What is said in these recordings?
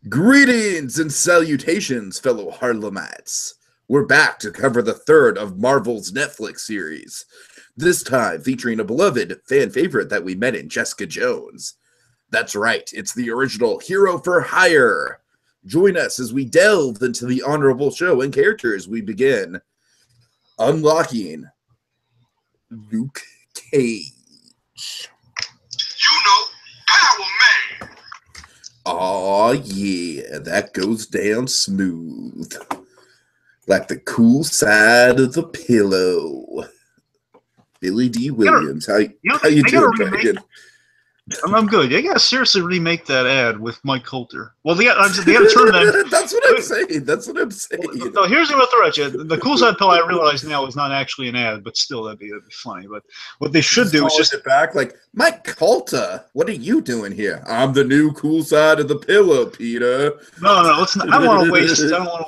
Greetings and salutations, fellow Harlemites. We're back to cover the third of Marvel's Netflix series, this time featuring a beloved fan favorite that we met in Jessica Jones. That's right, it's the original Hero for Hire. Join us as we delve into the honorable show and characters. We begin unlocking Luke Cage. You know, Power Man. Aw, yeah, that goes down smooth. Like the cool side of the pillow. Billy D. Williams, how you doing, Dragon? I'm good. They gotta seriously remake that ad with Mike Coulter. Well, they gotta turn that. That's what I'm saying. That's what I'm saying. No, here's what I'll throw at you. The cool side pill I realize now is not actually an ad, but still that'd be funny. But what they should do is just it back like Mike Coulter. What are you doing here? I'm the new cool side of the pillow, Peter. No. Let's not, I don't want to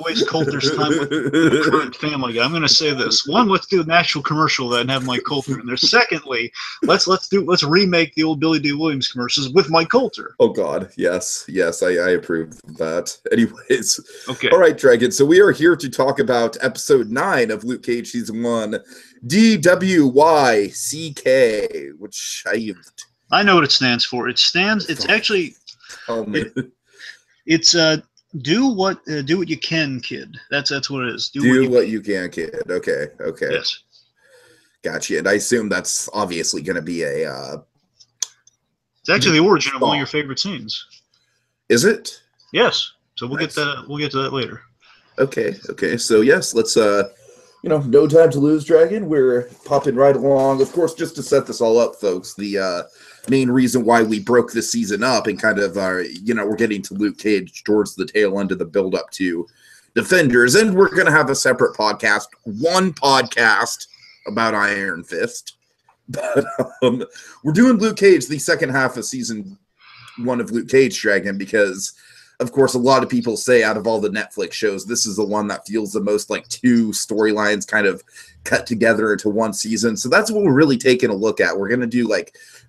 waste Coulter's time with the current Family Guy. I'm going to say this: one, let's do an actual commercial of that and have Mike Coulter in there. Secondly, let's remake the old Billy D. Williams commercials with Mike Coulter. Oh God, yes, I approve of that. Anyways, okay, all right, Dragon. So we are here to talk about episode 9 of Luke Cage season 1, DWYCK, which I know what it stands for. It's actually it's do what you can, kid. That's what it is. Do what you can, kid. Okay. Yes. Gotcha. And I assume that's obviously going to be a. It's actually the origin of one of your favorite scenes. Is it? Yes. So we'll get to that later. Okay. So yes, let's no time to lose, Dragon. We're popping right along. Of course, just to set this all up, folks, the main reason why we broke this season up and kind of we're getting to Luke Cage towards the tail end of the build up to Defenders, and we're going to have a separate podcast, one podcast about Iron Fist. But we're doing Luke Cage, the second half of season 1 of Luke Cage, Dragon, because, of course, a lot of people say out of all the Netflix shows, this is the one that feels the most like 2 storylines kind of cut together into one season. So that's what we're really taking a look at. We're going to do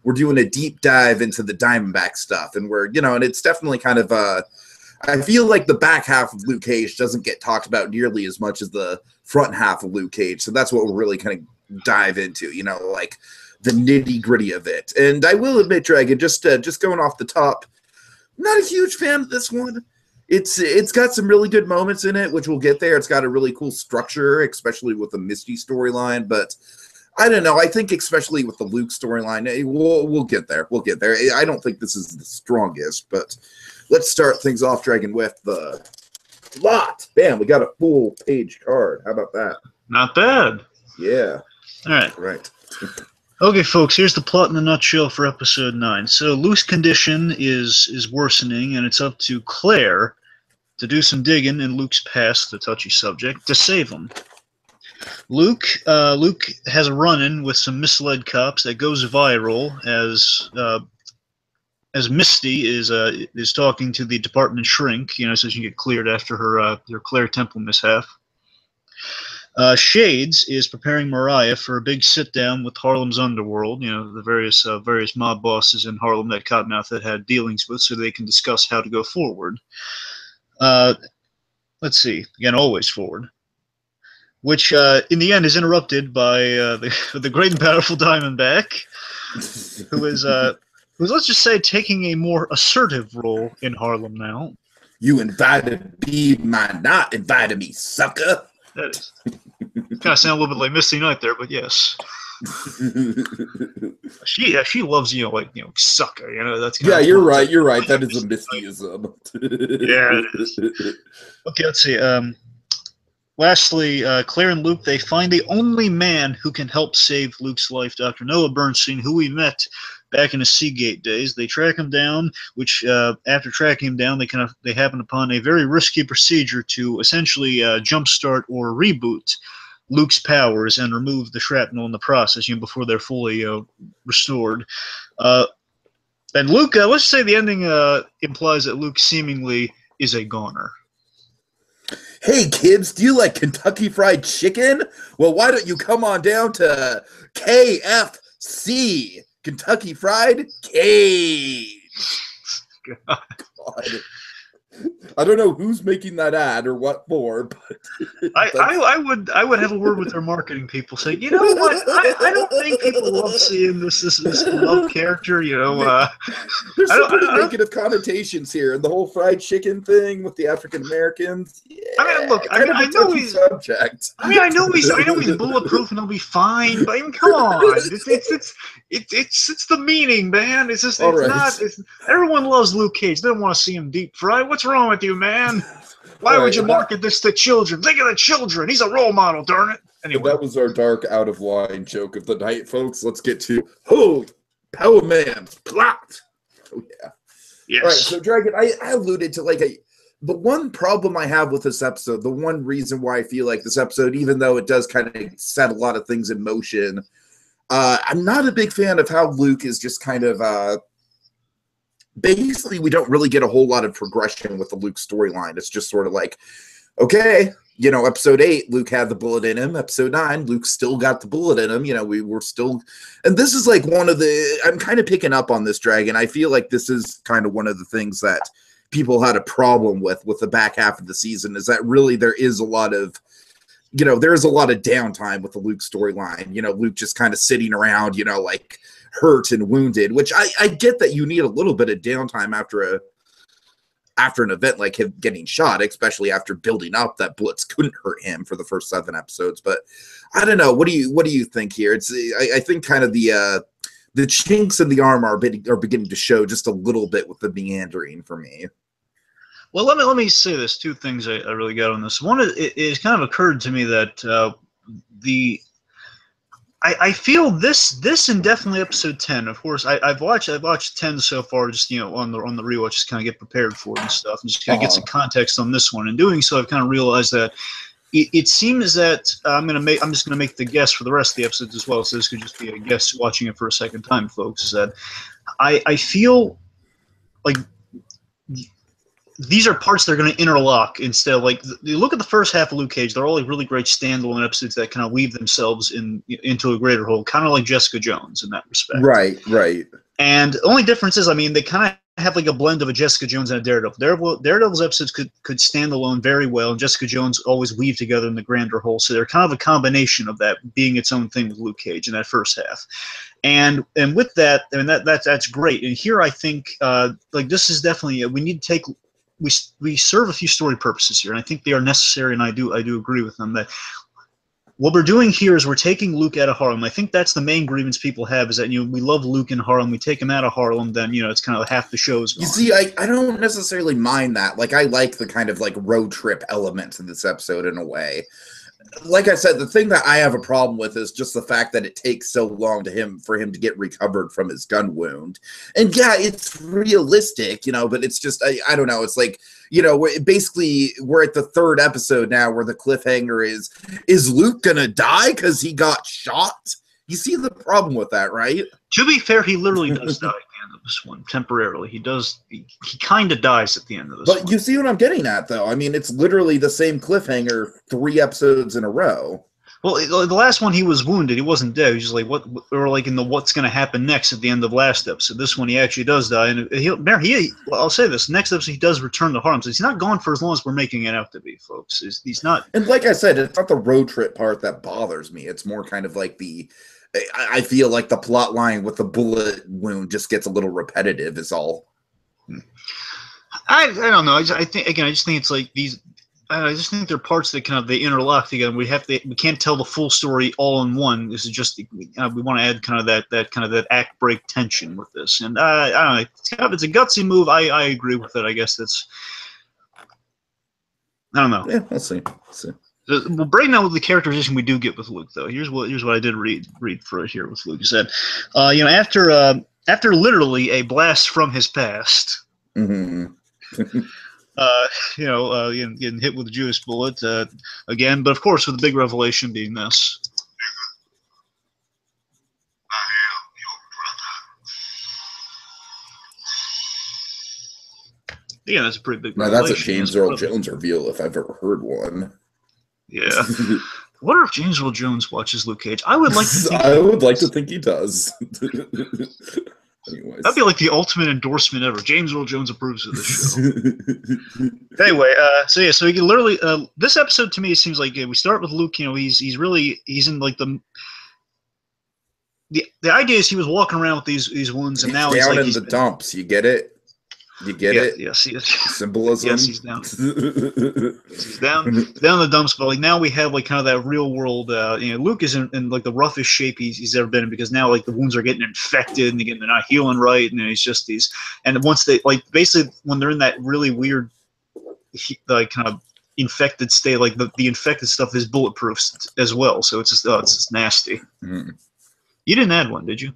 we're doing a deep dive into the Diamondback stuff. And and it's definitely kind of, I feel like the back half of Luke Cage doesn't get talked about nearly as much as the front half of Luke Cage. So that's what we're really kind of dive into, the nitty gritty of it. And I will admit, Dragon, just going off the top, not a huge fan of this one. It's got some really good moments in it, which we'll get there. It's got a really cool structure, especially with the Misty storyline. But I don't know. I think especially with the Luke storyline, we'll get there. We'll get there. I don't think this is the strongest, but let's start things off, Dragon, with the plot. Bam, we got a full page card. How about that? Not bad. Yeah. All right. Right. Okay, folks, here's the plot in a nutshell for episode 9. So Luke's condition is worsening, and it's up to Claire to do some digging in Luke's past, the touchy subject, to save him. Luke has a run-in with some misled cops that goes viral as Misty is talking to the department shrink, so she can get cleared after her Claire Temple mishap. Shades is preparing Mariah for a big sit-down with Harlem's underworld, the various mob bosses in Harlem that Cottonmouth had dealings with, so they can discuss how to go forward. Let's see, again, always forward. Which, in the end, is interrupted by the great and powerful Diamondback, who is, let's just say, taking a more assertive role in Harlem now. You invited me, not invited me, sucker. That is. Kind of sound a little bit like Misty Knight there, but yes. she loves sucker. That's you're right. That is a Mistyism. Yeah, it is. Okay, let's see. Lastly, Claire and Luke, they find the only man who can help save Luke's life, Dr. Noah Bernstein, who we met back in the Seagate days. They track him down, which after tracking him down, they happen upon a very risky procedure to essentially jumpstart or reboot Luke's powers and remove the shrapnel in the process, before they're fully restored. And Luke, let's say the ending implies that Luke seemingly is a goner. Hey kids, do you like Kentucky Fried Chicken? Well, why don't you come on down to KFC, Kentucky Fried Cage. God. I don't know who's making that ad or what for, but I would have a word with their marketing people saying, you know what, I don't think people love seeing this love character, you know. There's some pretty negative connotations here, and the whole fried chicken thing with the African Americans. Yeah, I mean, look, I know he's subject. I know he's bulletproof and he'll be fine, but I mean, come on, it's the meaning, man. It's just everyone loves Luke Cage. They don't want to see him deep fried. What's wrong with you, man? Why would you market this to children? Think of the children. He's a role model, darn it. Anyway, that was our dark out of line joke of the night, folks. Let's get to Power Man's plot. Oh yeah. Yes. All right, so Dragon, I alluded to the one problem I have with this episode, the one reason why I feel like this episode, even though it does kind of set a lot of things in motion, I'm not a big fan of how Luke is just kind of basically we don't really get a whole lot of progression with the Luke storyline. It's just sort of like, okay, you know, episode 8, Luke had the bullet in him. Episode 9, Luke still got the bullet in him. You know, we were still, and this is like one of the, I'm kind of picking up on this, Dragon. I feel like this is kind of one of the things that people had a problem with the back half of the season, is that really there is a lot of, you know, there's a lot of downtime with the Luke storyline. You know, Luke just kind of sitting around, you know, like hurt and wounded, which I get that you need a little bit of downtime after an event like him getting shot, especially after building up that bullets couldn't hurt him for the first 7 episodes. But I don't know. What do you think here? It's I think kind of the chinks in the armor are beginning to show just a little bit with the meandering for me. Well, let me say this. 2 things I really got on this. One is it kind of occurred to me that I feel this and definitely episode 10. Of course, I've watched 10 so far, just, you know, on the rewatch, just kind of get prepared for it and stuff, and just kind of get some context on this one. In doing so, I've kind of realized that it seems that I'm just gonna make the guess for the rest of the episodes as well. So this could just be a guess watching it for a second time, folks. Is that I feel like these are parts that are going to interlock instead of, like, you look at the first half of Luke Cage, they're all like really great standalone episodes that kind of weave themselves into a greater whole, kind of like Jessica Jones in that respect. Right. And the only difference is, I mean, they kind of have like a blend of a Jessica Jones and a Daredevil. Daredevil's episodes could stand alone very well, and Jessica Jones always weave together in the grander whole. So they're kind of a combination of that being its own thing with Luke Cage in that first half. And with that, I mean, that's great. And here I think like this is definitely we need to take. We serve a few story purposes here, and I think they are necessary, and I do agree with them that what we're doing here is we're taking Luke out of Harlem. I think that's the main grievance people have, is that, you know, we love Luke in Harlem, we take him out of Harlem, then, you know, it's kind of half the show's gone. You see, I don't necessarily mind that. Like, I like the kind of like road trip elements in this episode in a way. Like I said, the thing that I have a problem with is just the fact that it takes so long for him to get recovered from his gun wound. And yeah, it's realistic, you know, but it's just, I don't know. It's like, you know, we're at the 3rd episode now where the cliffhanger is Luke going to die because he got shot? You see the problem with that, right? To be fair, he literally does die at the end of this one, temporarily. He kind of dies at the end of this one. But you see what I'm getting at, though. I mean, it's literally the same cliffhanger 3 episodes in a row. Well, the last one, he was wounded. He wasn't dead. He was just like, what, or like in the what's going to happen next at the end of last episode. This one, he actually does die. And I'll say this, next episode, he does return to Harlem. So he's not gone for as long as we're making it out to be, folks. He's not. And like I said, it's not the road trip part that bothers me. It's more kind of like I feel like the plot line with the bullet wound just gets a little repetitive is all. I don't know. I just think it's like these. I just think they're parts that they interlock together. We can't tell the full story all in one. This is just we want to add kind of that act break tension with this. And I don't know. It's a gutsy move. I agree with it. I guess that's. I don't know. Yeah, we'll see. We'll break down with the characterization we do get with Luke, though. Here's what I did read for it here with Luke. He said, you know, after literally a blast from his past, mm-hmm. you know, getting hit with a Jewish bullet again, but of course with the big revelation being this. Yeah, that's a pretty big revelation. Now that's a James Earl Jones reveal if I've ever heard one. Yeah. I wonder if James Earl Jones watches Luke Cage. I would like to think I would like to think he does. Anyways. That'd be like the ultimate endorsement ever. James Earl Jones approves of this show. Anyway, so you can literally this episode to me seems like we start with Luke. He's in like the idea is he was walking around with these wounds, and now he's down like in the dumps. You get it? You get it? Yes, he is. Symbolism. Yes, he's down. He's down in the dumps, but like now we have like kind of that real world. Luke is in like the roughest shape he's ever been in, because now like the wounds are getting infected and they're not healing right, and it's just these. And once they like basically when they're in that really weird like kind of infected state, like the infected stuff is bulletproof as well, so it's just nasty. Mm. You didn't add one, did you?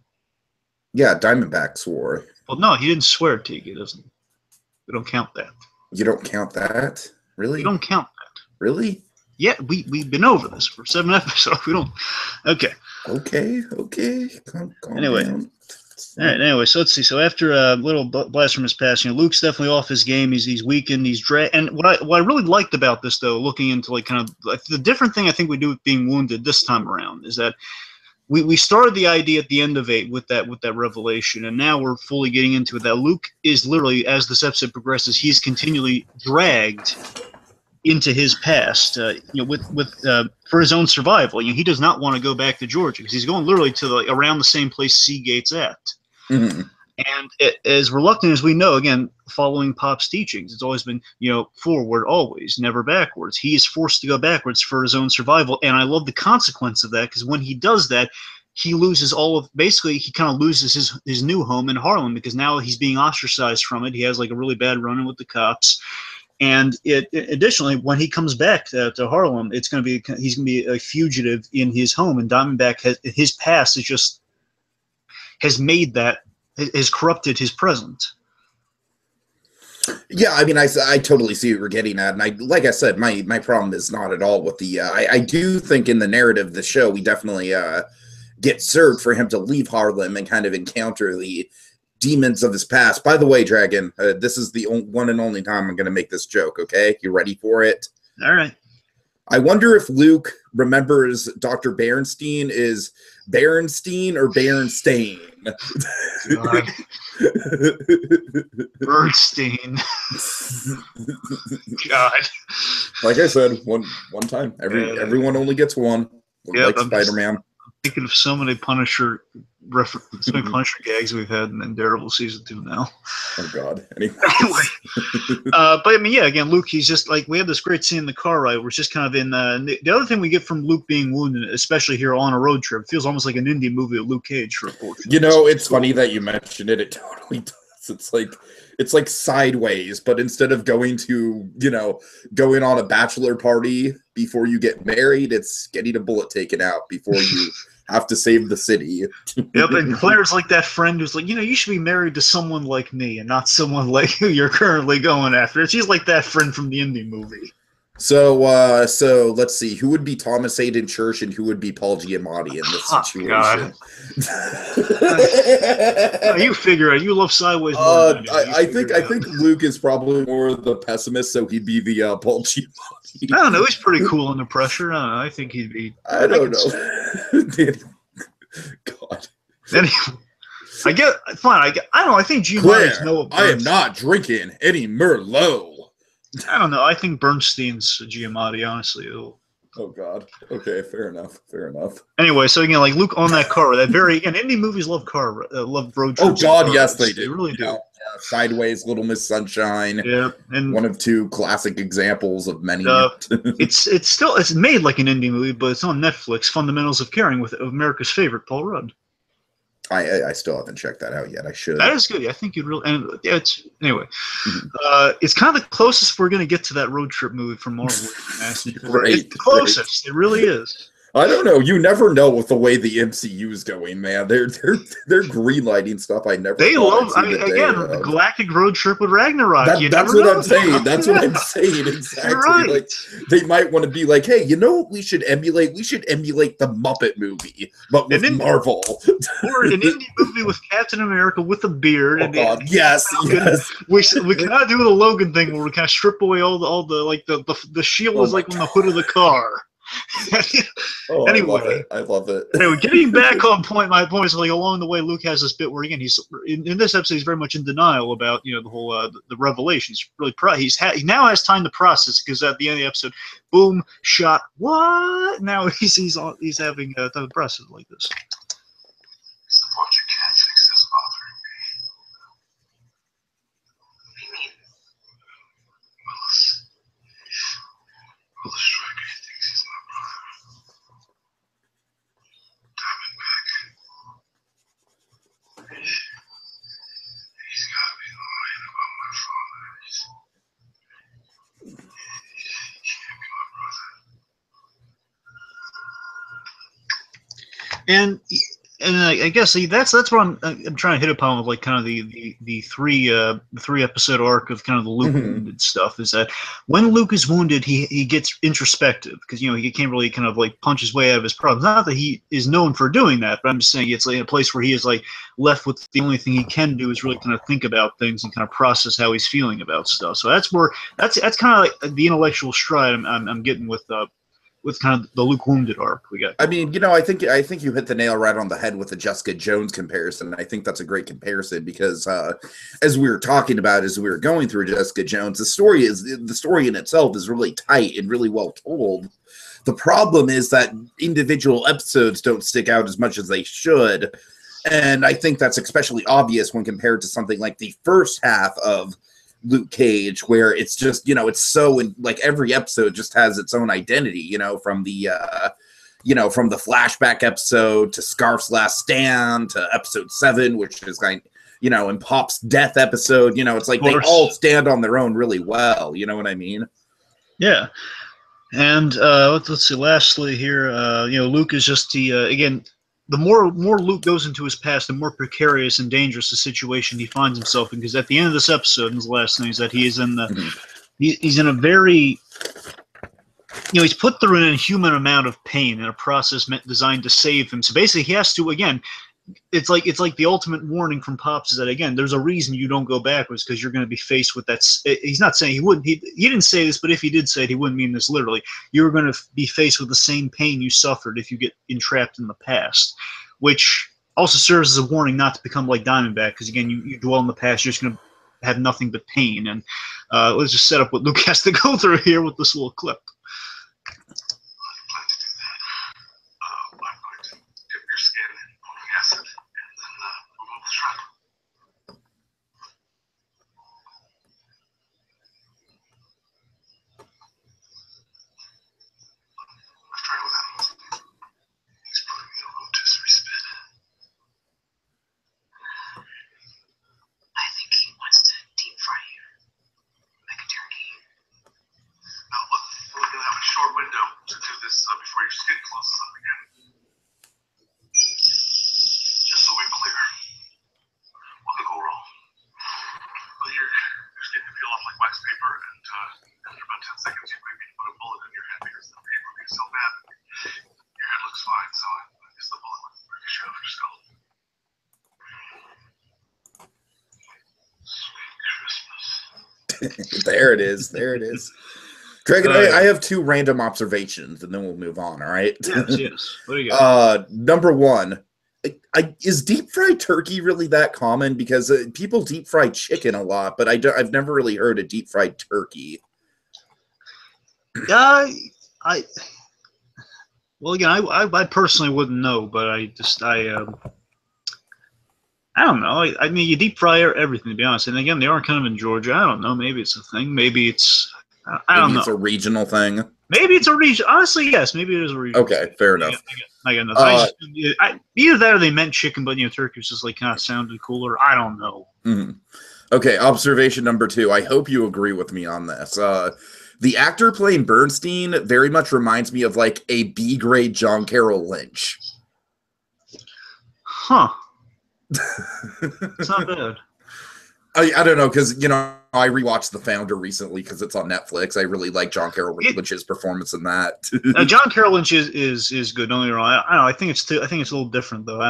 Yeah, Diamondback swore. Well, no, he didn't swear, Tiki. It doesn't. We don't count that. You don't count that? Really? We don't count that. Really? Yeah, we've been over this for 7 episodes. We don't. Okay. Okay. Calm Anyway. down. All right. Anyway, so let's see. So after a little blast from his past, Luke's definitely off his game. He's weakened. He's and what I really liked about this, though, looking into like kind of like the different thing I think we do with being wounded this time around is that we started the idea at the end of 8 with that revelation, and now we're fully getting into it. That Luke is literally, as this episode progresses, he's continually dragged into his past, for his own survival. He does not want to go back to Georgia because he's going literally to around the same place Seagate's at. Mm-hmm. And as reluctant as we know, again, following Pop's teachings, it's always been, forward always, never backwards. He is forced to go backwards for his own survival, and I love the consequence of that, because when he does that, he loses he kind of loses his new home in Harlem, because now he's being ostracized from it. He has like a really bad run-in with the cops. And additionally, when he comes back to Harlem, he's going to be a fugitive in his home, and Diamondback his past has made that, has corrupted his present. Yeah, I mean, I totally see what you're getting at, and like I said, my problem is not at all with the. I do think in the narrative of the show, we definitely get served for him to leave Harlem and kind of encounter the demons of his past. By the way, Dragon, this is the one and only time I'm going to make this joke. Okay, you ready for it? All right. I wonder if Luke remembers Dr. Berenstein is Berenstein or Berenstain. God. Bernstein. God. Like I said, one time. Everyone only gets one. Yeah, like Spider-Man. Thinking of so many Punisher gags we've had in Daredevil season 2 now. Oh God. Anyway. But I mean, yeah. Again, Luke. He's just like, we had this great scene in the car ride. We're just kind of in. The other thing we get from Luke being wounded, especially here on a road trip, feels almost like an indie movie with Luke Cage for a portion. It's funny that you mentioned it. It totally does. It's like Sideways, but instead of going on a bachelor party before you get married, it's getting a bullet taken out before you have to save the city. Yep, and Claire's like that friend who's like, you should be married to someone like me and not someone like who you're currently going after. She's like that friend from the indie movie. So let's see. Who would be Thomas Hayden Church and who would be Paul Giamatti in this situation? You figure it. You love Sideways more than I think Luke is probably more the pessimist, so he'd be the Paul Giamatti. I don't know. He's pretty cool under pressure. I don't know. I think he'd be. I don't know. God. Anyway, I get fine. I don't know. I think Giamatti's no. I am not drinking any Merlot. I don't know. I think Bernstein's Giamatti, honestly. Oh God. Okay, fair enough. Anyway, so again, like Luke on that car, indie movies love road trips. Oh God, yes, they do. They really do. Yeah. Sideways, Little Miss Sunshine. Yeah, and one of 2 classic examples of many. It's made like an indie movie, but it's on Netflix. Fundamentals of Caring with America's favorite Paul Rudd. I still haven't checked that out yet. I should. That is good. Yeah, I think you'd really. And yeah, anyway. It's kind of the closest we're going to get to that road trip movie from Marvel. It's the closest. It really is. I don't know. You never know with the way the MCU is going, man. They're greenlighting stuff I never. They love. The Galactic Road Trip with Ragnarok. That's what I'm saying. That's what I'm saying. Exactly. You're right. Like they might want to be like, hey, you know what we should emulate? We should emulate the Muppet movie, but with Marvel. Or an indie movie with Captain America with a beard. Oh God, yes. We kind of do the Logan thing where we kind of strip away all the shield is like on the hood of the car. Oh, Anyway, I love it. Anyway, getting back on point, my point is like along the way, Luke has this bit where again he's in this episode he's very much in denial about the whole the revelation. He's really he now has time to process because at the end of the episode, boom, shot. What? Now he's having time to process like this. It's the part you can't fix that's bothering me. What do you mean? Willis Striker thinks he's my brother. Diamondback. He's got to be lying about my father. He can't be my brother. And I guess that's what I'm trying to hit upon with like kind of the three episode arc of kind of the Luke wounded stuff is that when Luke is wounded he gets introspective because he can't really kind of like punch his way out of his problems. Not that he is known for doing that, but I'm just saying it's like a place where he is like left with the only thing he can do is really kind of think about things and kind of process how he's feeling about stuff. So that's kind of like the intellectual stride I'm getting with kind of the Luke wounded arc we got. I mean, I think you hit the nail right on the head with the Jessica Jones comparison. I think that's a great comparison because as we were talking about, as we were going through Jessica Jones, the story in itself is really tight and really well told. The problem is that individual episodes don't stick out as much as they should. And I think that's especially obvious when compared to something like the first half of Luke Cage, where it's just it's so like every episode just has its own identity, from the from the flashback episode to Scarf's Last Stand to episode 7, which is and Pop's death episode. It's like they all stand on their own really well. You know what I mean? Yeah. And let's see. Lastly, here, Luke is just again. The more Luke goes into his past, the more precarious and dangerous the situation he finds himself in. Because at the end of this episode, and the last thing is that he is in he's in a very, he's put through an inhuman amount of pain in a process designed to save him. So basically, he has to again. It's like the ultimate warning from Pops is that again, there's a reason you don't go backwards because you're going to be faced with that. He's not saying he wouldn't. He didn't say this, but if he did say it, he wouldn't mean this literally. You're going to be faced with the same pain you suffered if you get entrapped in the past, which also serves as a warning not to become like Diamondback because again, you dwell in the past, you're just going to have nothing but pain. And let's just set up what Luke has to go through here with this little clip. Acid and then remove the shrapnel. I've tried with him. He's putting me in a rotisserie spin. I think he wants to deep fry you. Like a turkey. Now look, we're going to have a short window to do this before your skin closes up again. Just so we're clear. What could go wrong? Well, your skin can peel off like wax paper, and after about 10 seconds, you might need to put a bullet in your head because the paper being so bad. Your head looks fine, so I guess the bullet would ricochet off your skull. Sweet Christmas. There it is. There it is. Dragon, I have 2 random observations, and then we'll move on, all right? Yes. What do you got? Number 1, is deep fried turkey really that common? Because people deep fry chicken a lot, but I've never really heard of deep fried turkey. Well, again, I personally wouldn't know, but I don't know. I mean, you deep fry everything, to be honest. And again, they are kind of in Georgia. I don't know. Maybe it's a thing. Maybe it's I don't know. It's a regional thing. Maybe it's a region. Honestly, yes. Maybe it is a region. Okay, fair enough. I got nothing. Either that or they meant chicken, but turkey was just like kind of sounded cooler. I don't know. Mm-hmm. Okay, observation number 2. I hope you agree with me on this. The actor playing Bernstein very much reminds me of like a B-grade John Carroll Lynch. Huh. It's not bad. I don't know, because I rewatched The Founder recently because it's on Netflix. I really like John Carroll Lynch's performance in that. John Carroll Lynch is good. Don't get me wrong. I don't know. I think it's a little different though. I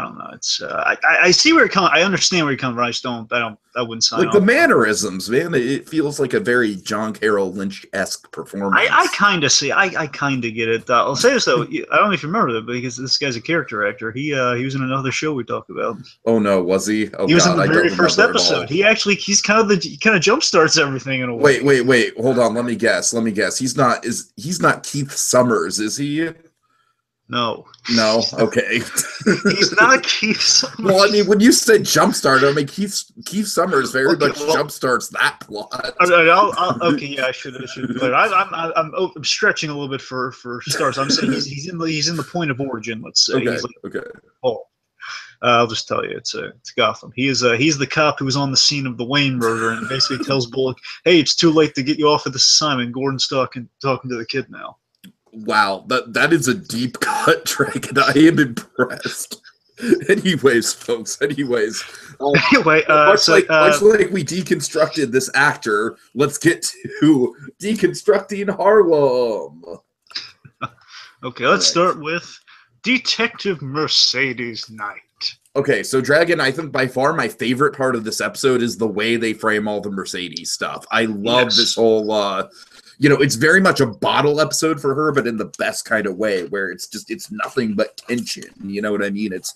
don't know. It's I see where it comes. I understand where you come from. I wouldn't sign like off. The mannerisms, man. It feels like a very John Carroll Lynch-esque performance. I kind of see. I kind of get it. I'll say this though. I don't know if you remember that, because this guy's a character actor. He was in another show we talked about. Oh no, was he? Oh, he was in the I very don't first remember at episode. all. He kind of jump starts everything in a way. Wait. Hold on. Let me guess. He's not Keith Summers, is he? No. Okay. He's not Keith Summers. Well, I mean, when you say jumpstart, I mean Keith Summers very much jumpstarts that plot. Okay, yeah, I should. I'm stretching a little bit for stars. I'm saying he's in the point of origin. Let's say. Okay. He's like, Okay. Oh. I'll just tell you, it's Gotham. He's the cop who was on the scene of the Wayne murder and basically tells Bullock, "Hey, it's too late to get you off of this assignment. Gordon's talking to the kid now." Wow, that is a deep cut, Dragon. I am impressed. Anyways, folks. Anyway, much like we deconstructed this actor, let's get to deconstructing Harlem. Okay, let's start with Detective Mercedes Knight. Okay, so Dragon, I think by far my favorite part of this episode is the way they frame all the Mercedes stuff. I love this whole, it's very much a bottle episode for her, but in the best kind of way, where it's nothing but tension. You know what I mean? It's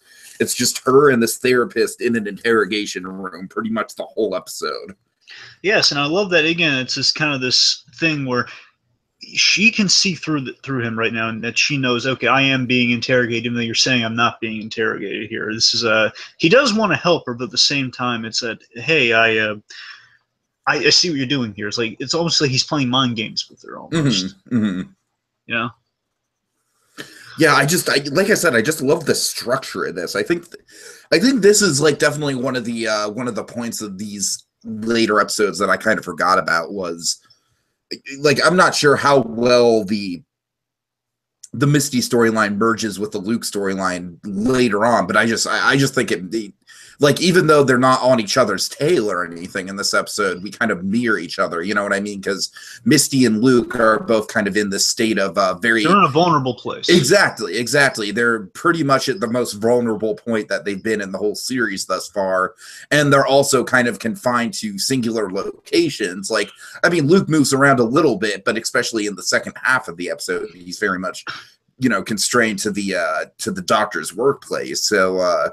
just her and this therapist in an interrogation room pretty much the whole episode. Yes, and I love that, again, it's just kind of this thing where she can see through him right now, and that she knows, okay, I am being interrogated, even though you're saying I'm not being interrogated here. This is he does want to help her, but at the same time, it's that, hey, I see what you're doing here. It's like, it's almost like he's playing mind games with her almost. Mm-hmm. Yeah. Yeah, like I said, I just love the structure of this. I think this is like definitely one of the points of these later episodes that I kind of forgot about was, like, I'm not sure how well the Misty storyline merges with the Luke storyline later on, but I just think like, even though they're not on each other's tail or anything in this episode, we kind of mirror each other. You know what I mean? Because Misty and Luke are both kind of in this state of they're in a vulnerable place. Exactly. They're pretty much at the most vulnerable point that they've been in the whole series thus far. And they're also kind of confined to singular locations. Like, I mean, Luke moves around a little bit, but especially in the second half of the episode, he's very much, constrained to the doctor's workplace. So,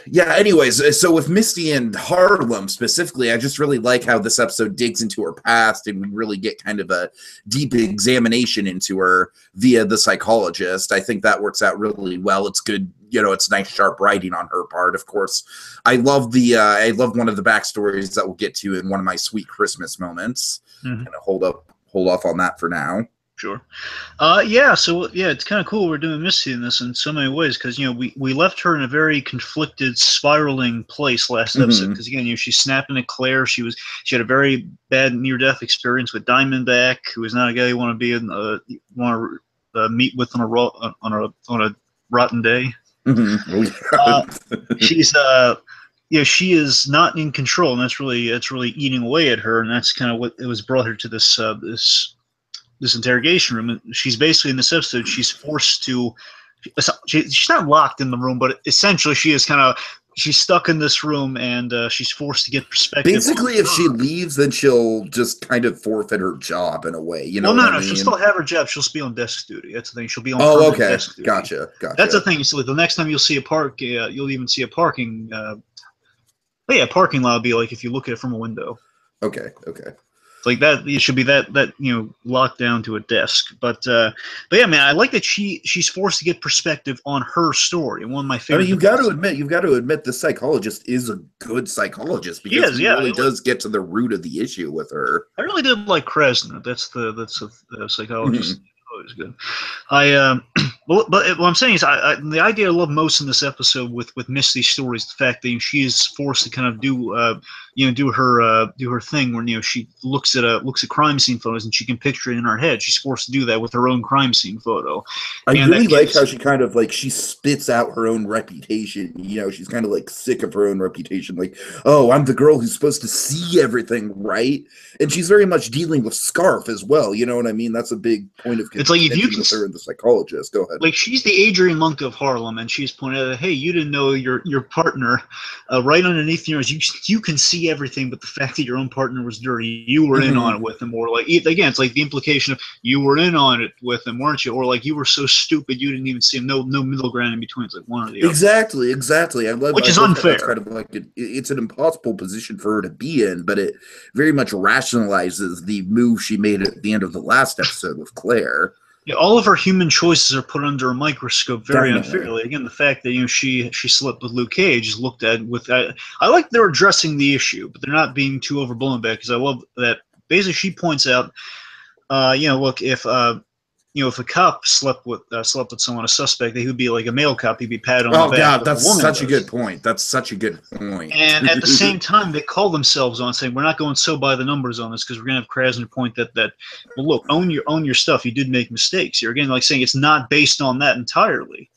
yeah, anyways, so with Misty and Harlem specifically, I just really like how this episode digs into her past, and we really get kind of a deep examination into her via the psychologist. I think that works out really well. It's good, it's nice, sharp writing on her part. Of course, I love one of the backstories that we'll get to in one of my sweet Christmas moments. Mm-hmm. Gonna hold off on that for now. Sure. So it's kind of cool we're doing Misty in this in so many ways, because we left her in a very conflicted, spiraling place last episode, because again, she's snapping at Claire. She had a very bad near-death experience with Diamondback, who is not a guy you want to meet with on a rotten day. She is not in control, and that's really eating away at her, and that's kind of what it was brought her to this interrogation room. She's basically, in this episode, she's forced to, she's not locked in the room, but essentially she's stuck in this room, and she's forced to get perspective. Basically, if she leaves, then she'll just kind of forfeit her job in a way. No, she'll still have her job. She'll be on desk duty. That's the thing. She'll be on desk duty. Gotcha. That's the thing. So the next time you'll see you'll even see a parking parking lot will be like if you look at it from a window. Okay. Like that, it should be that locked down to a desk. But yeah, man, I like that she's forced to get perspective on her story. And one of my favorite. I mean, you've got to admit, the psychologist is a good psychologist, because he really does get to the root of the issue with her. I really did like Krasner. That's the psychologist. Always good. But what I'm saying is, the idea I love most in this episode with Misty's story is the fact that she is forced to kind of do her thing where she looks at crime scene photos and she can picture it in her head. She's forced to do that with her own crime scene photo. I really like how she kind of she spits out her own reputation. She's kind of sick of her own reputation. Oh, I'm the girl who's supposed to see everything, right? And she's very much dealing with Scarf as well. You know what I mean? That's a big point of contention with her and the psychologist. Go ahead. She's the Adrian Monk of Harlem, and she's pointed out, hey, you didn't know your partner right underneath yours. You can see everything, but the fact that your own partner was dirty, you were in on it with him. Or again, it's the implication of you were in on it with him, weren't you? Or you were so stupid you didn't even see him. No middle ground in between. It's one or the other. Exactly. I love, which is unfair. That's kind of it's an impossible position for her to be in, but it very much rationalizes the move she made at the end of the last episode with Claire. Yeah, all of her human choices are put under a microscope very unfairly. Again, the fact that she slept with Luke Cage is looked at with. I like they're addressing the issue, but they're not being too overblown back, because I love that. Basically, she points out, look, if a cop slept with someone, a suspect, he would be like a male cop. He'd be patted on the back. Oh God, that's such a good point. That's such a good point. And at the same time, they call themselves on saying, we're not going so by the numbers on this, because we're going to have Krasner point that well, look, own your stuff. You did make mistakes. You're again saying it's not based on that entirely.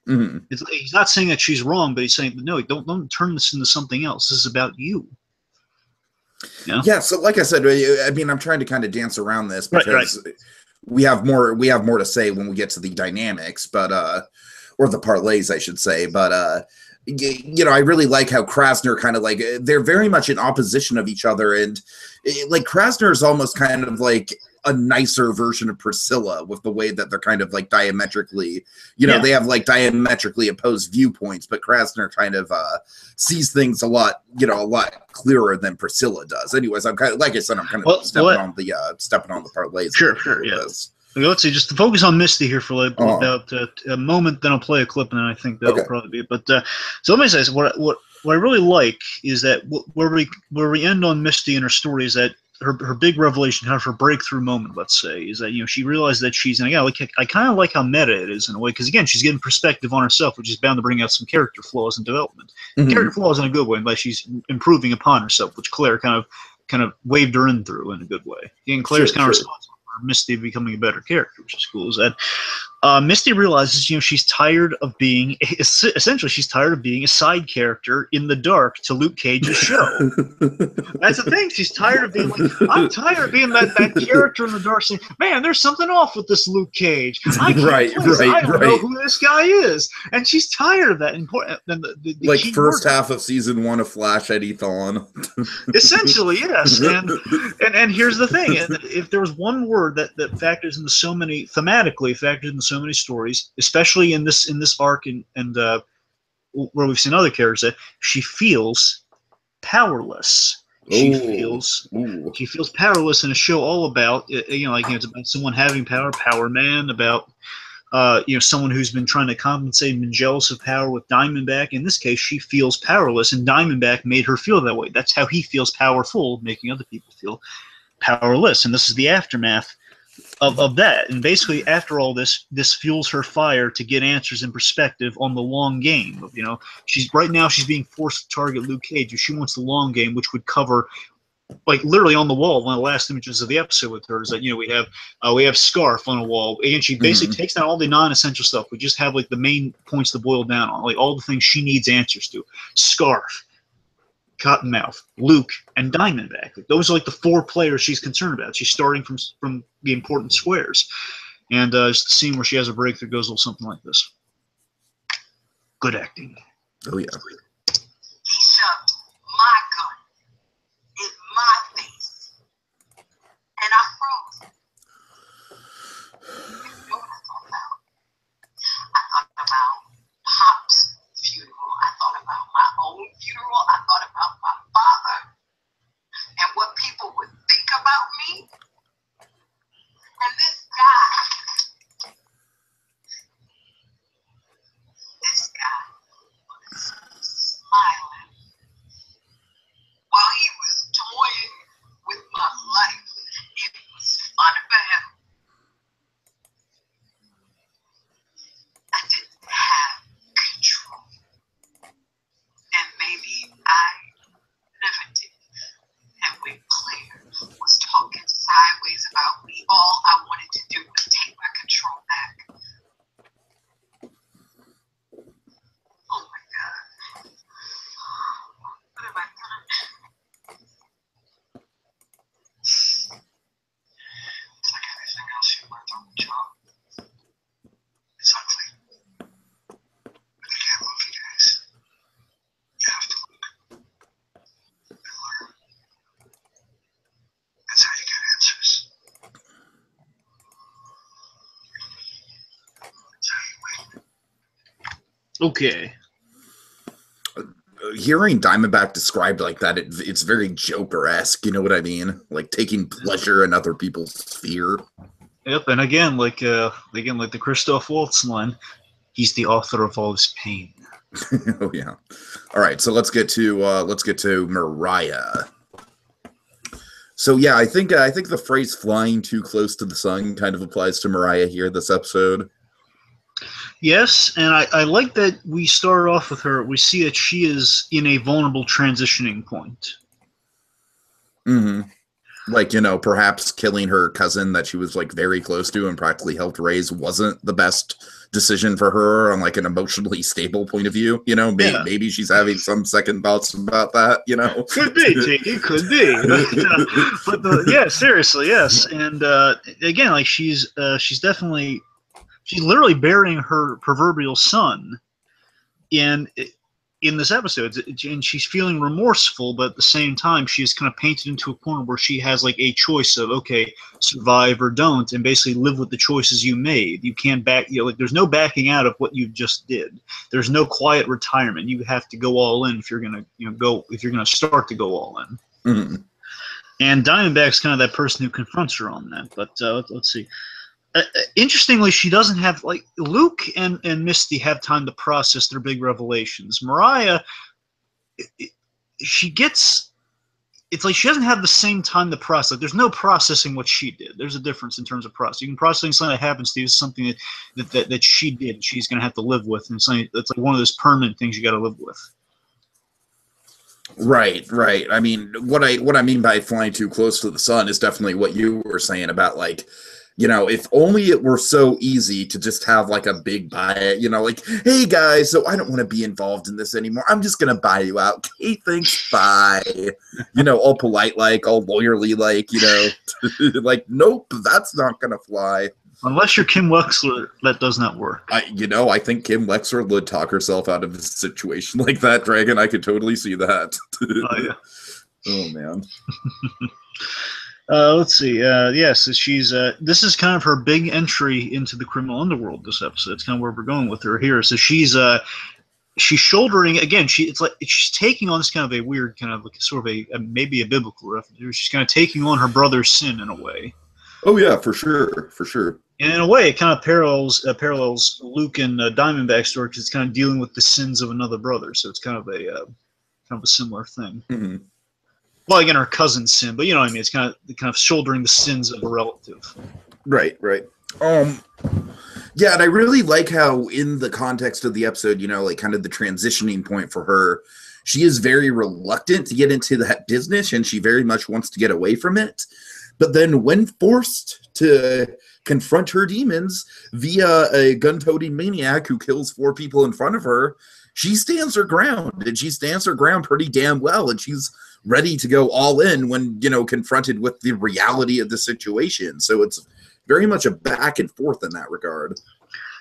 Mm-hmm. He's not saying that she's wrong, but he's saying, no, don't turn this into something else. This is about you. Yeah. So like I said, I mean, I'm trying to kind of dance around this because we have more to say when we get to the dynamics, but or the parlays, I should say. But I really like how Krasner kind of they're very much in opposition of each other, and Krasner is almost kind of a nicer version of Priscilla with the way that they're kind of diametrically, they have diametrically opposed viewpoints, but Krasner kind of sees things a lot clearer than Priscilla does. Anyways, I'm kind of, like I said, I'm kind of stepping on the parlays. Sure, yeah. Let's see, just to focus on Misty here for about a moment, then I'll play a clip, and then I think that'll probably be it. But so let me say, what I really like is that where we end on Misty and her story is that her big revelation, kind of her breakthrough moment, let's say, is that she realized that she's, and I kind of like how meta it is in a way, because again, she's getting perspective on herself, which is bound to bring out some character flaws and development. Mm-hmm. Character flaws in a good way, but she's improving upon herself, which Claire kind of waved her in through in a good way. And Claire's kind of responsible for Misty becoming a better character, which is cool. Is that Misty realizes, she's tired of being a side character in the dark to Luke Cage's show. That's the thing. She's tired of being I'm tired of being that character in the dark saying, man, there's something off with this Luke Cage. I can't I don't know who this guy is. And she's tired of that. And the first half of season 1 of Flash Eddie Thawne. Essentially, yes. And here's the thing. If there was one word that factors into so many, thematically factors into so many stories, especially in this arc and where we've seen other characters, that she feels powerless. She feels powerless in a show all about it's about someone having power man, about someone who's been trying to compensate and been jealous of power with Diamondback. In this case, she feels powerless, and Diamondback made her feel that way. That's how he feels powerful, making other people feel powerless. And this is the aftermath of that. And basically, after all this fuels her fire to get answers and perspective on the long game. She's being forced to target Luke Cage. She wants the long game, which would cover, literally on the wall. One of the last images of the episode with her is that we have Scarf on a wall, and she basically takes down all the non-essential stuff. We just have the main points to boil down on, all the things she needs answers to. Scarf, Cottonmouth, Luke, and Diamondback. Those are the 4 players she's concerned about. She's starting from the important squares. And it's the scene where she has a breakthrough goes a little something like this. Good acting. Oh, yeah. He shoved my gun in my face, and I froze. You know what I thought about? I thought about Pop's funeral. I thought about my own funeral. I thought about my father and what people would think about me. And this guy was Okay. Hearing Diamondback described like that, it's very Joker-esque, you know what I mean? Like taking pleasure in other people's fear. Yep, and again, like the Christoph Waltz line, he's the author of all this pain. Oh yeah. All right, so let's get to Mariah. So yeah, I think the phrase "flying too close to the sun" kind of applies to Mariah here this episode. Yes, and I like that we start off with her. We see that she is in a vulnerable transitioning point. Mm-hmm. Like, you know, perhaps killing her cousin that she was like very close to and practically helped raise wasn't the best decision for her on like an emotionally stable point of view. You know, maybe she's having some second thoughts about that. You know, could be, Tiki, could be. Yeah, seriously, yes. And again, like she's literally burying her proverbial son in this episode, and she's feeling remorseful, but at the same time she is kind of painted into a corner where she has like a choice of, okay, survive or don't, and basically live with the choices you made. You can't like there's no backing out of what you just did. There's no quiet retirement. You have to go all in if you're gonna start to go all in. Mm-hmm. And Diamondback's kind of that person who confronts her on that. But let's see. Interestingly, she doesn't have, like, Luke and Misty have time to process their big revelations. Mariah, it's like she doesn't have the same time to process. There's no processing what she did. There's a difference in terms of processing. You can process something that happens to you, something that she did, and she's going to have to live with, and something that's like one of those permanent things you got to live with. Right. I mean, what I mean by flying too close to the sun is definitely what you were saying about, like, you know, if only it were so easy to just have like a big buy, you know, like, hey guys, so I don't want to be involved in this anymore. I'm just going to buy you out. Hey, thanks, bye. You know, all polite, like, all lawyerly, like, you know, like, nope, that's not going to fly. Unless you're Kim Wexler, that does not work. I think Kim Wexler would talk herself out of a situation like that, Dragon. I could totally see that. Oh, yeah. Oh, man. Let's see. So she's. This is kind of her big entry into the criminal underworld. This episode. It's kind of where we're going with her here. So she's shouldering again. It's like she's taking on this kind of a weird, kind of like sort of maybe a biblical reference. She's kind of taking on her brother's sin in a way. Oh yeah, for sure. And in a way, it kind of parallels Luke and Diamondback's story, because it's kind of dealing with the sins of another brother. So it's kind of a similar thing. Mm-hmm. Well, again, her cousin's sin, but you know what I mean. It's kind of shouldering the sins of a relative. Right. Yeah, and I really like how, in the context of the episode, you know, like kind of the transitioning point for her, she is very reluctant to get into that business, and she very much wants to get away from it. But then, when forced to confront her demons via a gun-toting maniac who kills 4 people in front of her, she stands her ground, and she stands her ground pretty damn well, and she's ready to go all in when, you know, confronted with the reality of the situation. So it's very much a back and forth in that regard.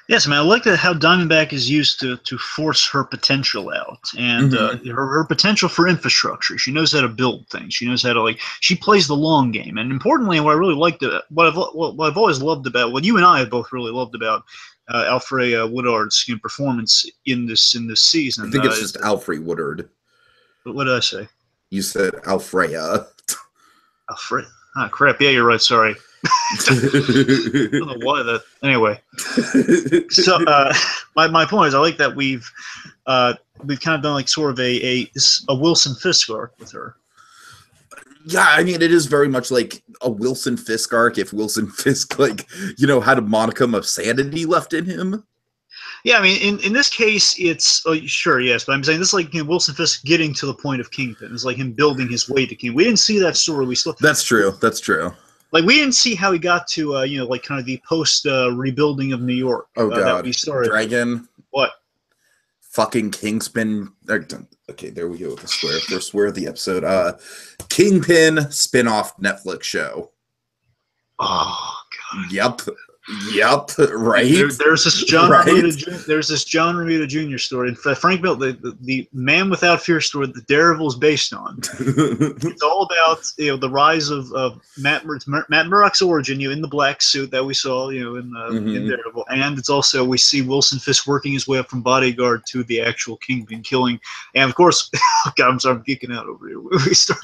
Yes, I mean, I like how Diamondback is used to force her potential out, and her potential for infrastructure. She knows how to build things. She knows how to, like, she plays the long game. And importantly, what I really liked, what I've always loved about, what you and I have both really loved about Alfre Woodard's performance in this season. I think it's just Alfre Woodard. But what did I say? You said Alfreya. Alfred. Ah, crap. Yeah, you're right. Sorry. I don't know why that. Anyway. So my point is, I like that we've kind of done like sort of a Wilson Fisk arc with her. Yeah, I mean, it is very much like a Wilson Fisk arc if Wilson Fisk, like, you know, had a modicum of sanity left in him. Yeah, I mean, in this case, it's sure, yes, but I'm saying this is like, you know, Wilson Fisk getting to the point of Kingpin. It's like him building his way to King. We didn't see that story. That's true. Like, we didn't see how he got to, you know, like kind of the post rebuilding of New York. Oh God, that we started. Dragon. What? Fucking Kingpin. Okay, there we go with the swear. First swear of the episode. Kingpin spin-off Netflix show. Oh God. Yep. Yep, right. There's this John Right. Romita Jr. story, and Frank Miller, the Man Without Fear story that Daredevil is based on. It's all about the rise of Matt Murdock's origin, in the black suit that we saw, in Daredevil, and it's also we see Wilson Fisk working his way up from bodyguard to the actual Kingpin, killing, and of course, God, I'm sorry, I'm geeking out over here. We start.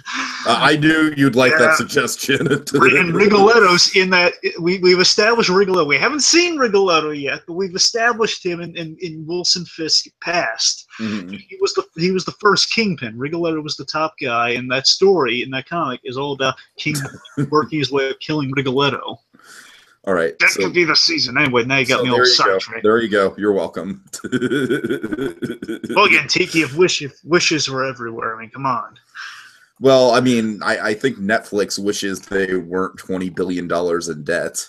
I knew you'd like that suggestion. And Rigoletto's in that we've established Rigoletto. We haven't seen Rigoletto yet, but we've established him in Wilson Fisk past. Mm-hmm. He was the first Kingpin. Rigoletto was the top guy, and that story in that comic is all about Kingpin working his way up, killing Rigoletto. All right, that could be the season. Anyway, now you got me all sidetracked. There you go. You're welcome. Well, again, Tiki, if wishes were everywhere. I mean, come on. Well, I mean, I think Netflix wishes they weren't $20 billion in debt.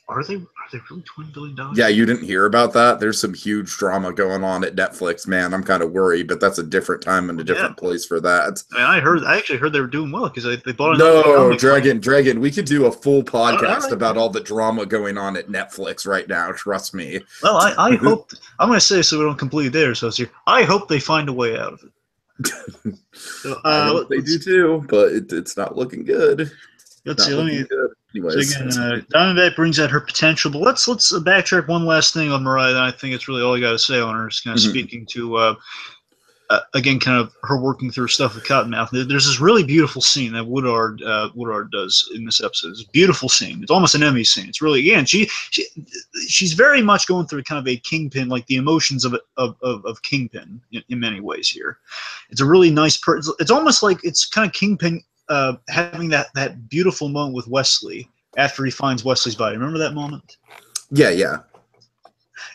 Are they really $20 billion? Yeah, you didn't hear about that? There's some huge drama going on at Netflix, man. I'm kind of worried, but that's a different time and a different place for that. I actually heard they were doing well because they bought No, Dragon, we could do a full podcast about all the drama going on at Netflix right now. Trust me. Well, I hope, I'm going to say so we don't completely dare so here. I hope they find a way out of it. So, I hope they do too, but it's not looking good. Let's see. Anyways. So again, Diamondback brings out her potential, but let's backtrack one last thing on Mariah. I think it's really all I got to say on her. Is kind of speaking to again, kind of her working through stuff with Cottonmouth. There's this really beautiful scene that Woodard does in this episode. It's a beautiful scene. It's almost an Emmy scene. It's really, again, she's very much going through kind of a Kingpin, like the emotions of Kingpin in many ways here. It's a really nice it's almost like it's kind of Kingpin having that beautiful moment with Wesley after he finds Wesley's body. Remember that moment? Yeah.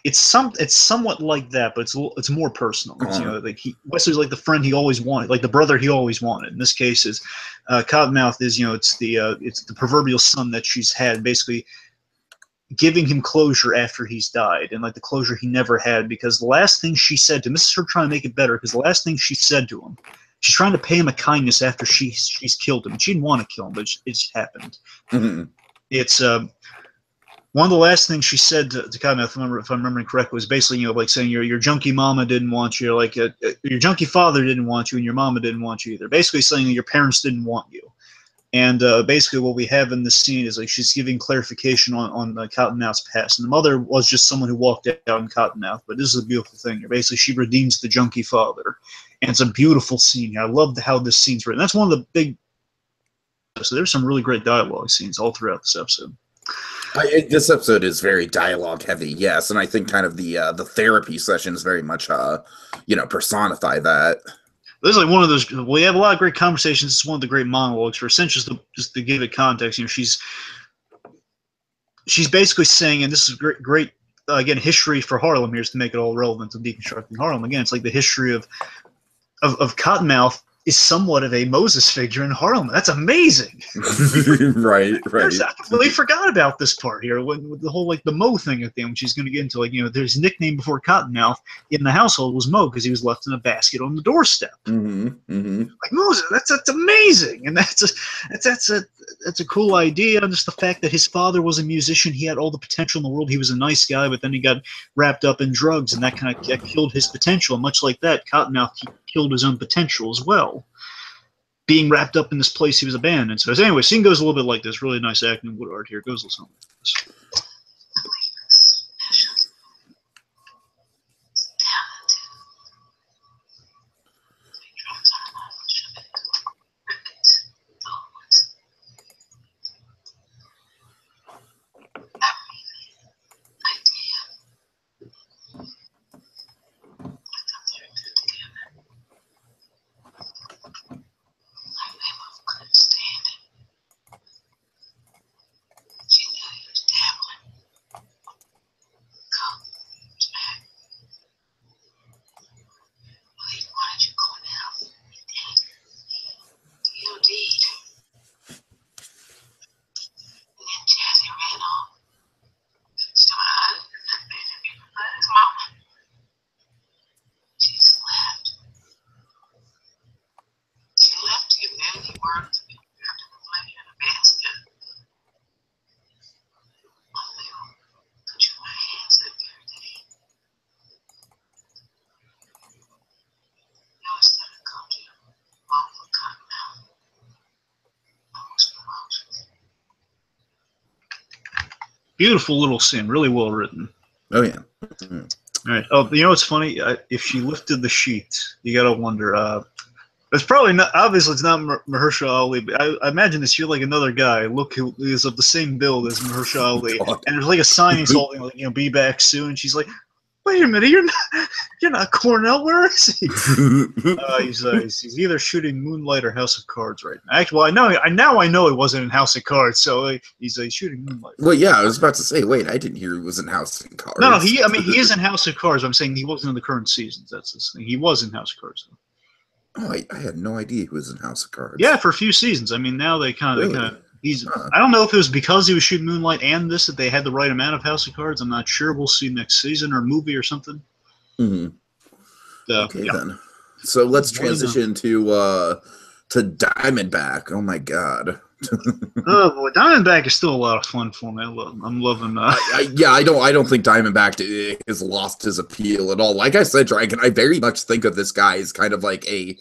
It's somewhat like that, but it's more personal. Like Wesley's like the friend he always wanted, like the brother he always wanted. In this case, is Cottonmouth is it's the proverbial son that she's had, basically giving him closure after he's died, and like the closure he never had, because the last thing she said to him, this is her trying to make it better, because the last thing she said to him, she's trying to pay him a kindness after she's killed him. She didn't want to kill him, but it's happened. Mm-hmm. It's one of the last things she said to Cottonmouth, if I'm remembering correctly, was basically, like saying your junkie mama didn't want you, like your junkie father didn't want you, and your mama didn't want you either. Basically saying that your parents didn't want you. And basically what we have in this scene is like she's giving clarification on Cottonmouth's past. And the mother was just someone who walked out in Cottonmouth, but this is a beautiful thing. Basically, she redeems the junkie father. And it's a beautiful scene. I love how this scene's written. That's one of the big... So there's some really great dialogue scenes all throughout this episode. This episode is very dialogue heavy, yes, and I think kind of the therapy sessions very much personify that. This is like one of those. We have a lot of great conversations. It's one of the great monologues. For essentially, just to give it context, she's basically saying, and this is great again, history for Harlem here is to make it all relevant to deconstructing Harlem. Again, it's like the history of Cottonmouth is somewhat of a Moses figure in Harlem. That's amazing. Right. I completely forgot about this part here with the whole like the Mo thing at the end, which she's going to get into. Like, his nickname before Cottonmouth in the household was Mo because he was left in a basket on the doorstep. Like Moses, that's amazing, and that's a cool idea. And just the fact that his father was a musician, he had all the potential in the world. He was a nice guy, but then he got wrapped up in drugs, and that kind of killed his potential. And much like that, Cottonmouth killed his own potential as well, being wrapped up in this place he was abandoned. So anyway, scene goes a little bit like this. Really nice acting Woodard here. It goes a little something like this. She knew he was gambling. Beautiful little scene, really well written. Oh yeah. All right. Oh, you know what's funny? If she lifted the sheet, you gotta wonder. It's probably not. Obviously, it's not Mahershala Ali. But I imagine this. You're like another guy. Look, who is of the same build as Mahershala Ali, God. and there's like a sign he's holding, like, be back soon. She's like, wait a minute, you're not Cornell. Where is he? He's either shooting Moonlight or House of Cards right now. Actually, well, I know it wasn't in House of Cards, so he's shooting Moonlight. Well, yeah, I was about to say, wait, I didn't hear he was in House of Cards. No, he is in House of Cards. I'm saying he wasn't in the current seasons. That's the thing. He was in House of Cards, though. Oh, I had no idea he was in House of Cards. Yeah, for a few seasons. I mean, now they kind of I don't know if it was because he was shooting Moonlight and this that they had the right amount of House of Cards. I'm not sure. We'll see next season or movie or something. Mm-hmm. Okay, then. So let's transition to Diamondback. Oh my God. Oh boy, Diamondback is still a lot of fun for me. I'm loving. I don't think Diamondback has lost his appeal at all. Like I said, Dragon, I very much think of this guy as kind of like a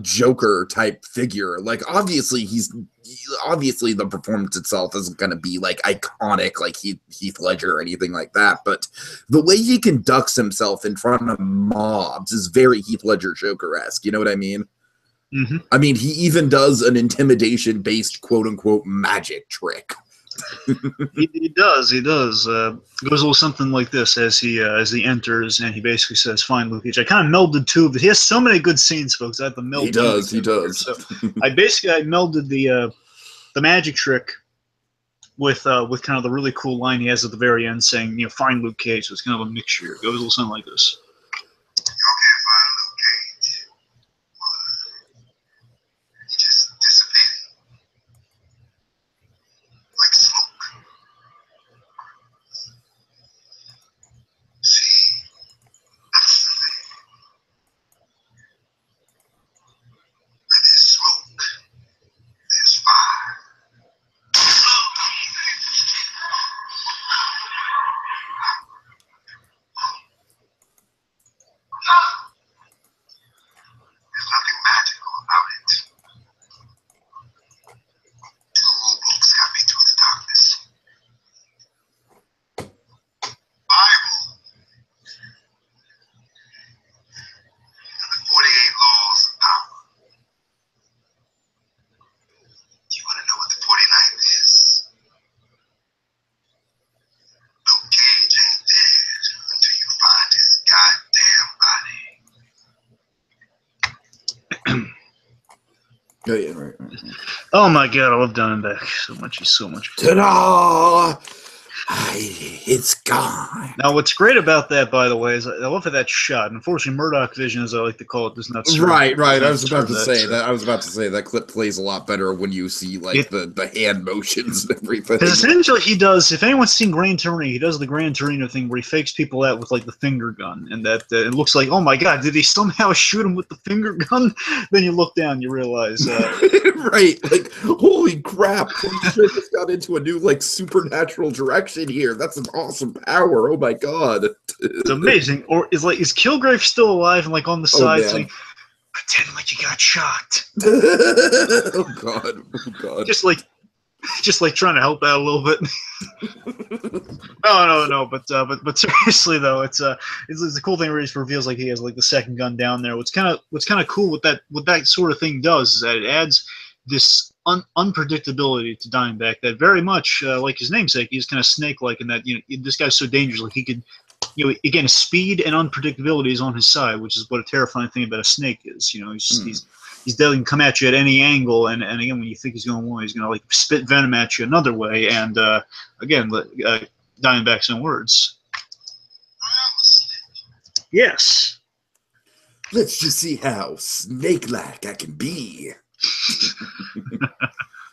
Joker type figure. Like obviously the performance itself isn't going to be like iconic like Heath Ledger or anything like that, but the way he conducts himself in front of mobs is very Heath Ledger Joker-esque. You know what I mean? Mm-hmm. I mean, he even does an intimidation-based quote-unquote magic trick. He does. It goes a little something like this as he enters, and he basically says, "Fine, Luke." I kind of melded two of it. He has so many good scenes, folks. I have to meld. He does. So I melded the magic trick with kind of the really cool line he has at the very end, saying, "Fine, Luke Cage." So it's kind of a mixture. It goes a little something like this. Oh, yeah, right. Oh my God, I love Diamondback so much. He's so much fun. Ta-da! It's gone. Now, what's great about that, by the way, is I love that shot. Unfortunately, Murdoch Vision, as I like to call it, does not serve. Right. I was about to say that clip plays a lot better when you see like the hand motions and everything. Because essentially, he does. If anyone's seen Gran Torino, he does the Gran Torino thing where he fakes people out with like the finger gun, and that it looks like, oh my God, did he somehow shoot him with the finger gun? Then you look down, you realize, right? Like, holy crap! We just got into a new like supernatural direction here. That's an awesome power. Oh my God. It's amazing. Or is Kilgrave still alive and like on the side saying, pretend like you got shot. Oh God. Just like trying to help out a little bit. No. But seriously though, it's a cool thing where he reveals like he has like the second gun down there. What's kind of cool what that sort of thing does is that it adds this unpredictability to Diamondback that very much like his namesake, he's kind of snake-like in that this guy's so dangerous. Like he could, again, speed and unpredictability is on his side, which is what a terrifying thing about a snake is. He's deadly, can come at you at any angle, and again, when you think he's going one way, he's going to like spit venom at you another way. And again, Diamondback's own words. Yes. Let's just see how snake-like I can be.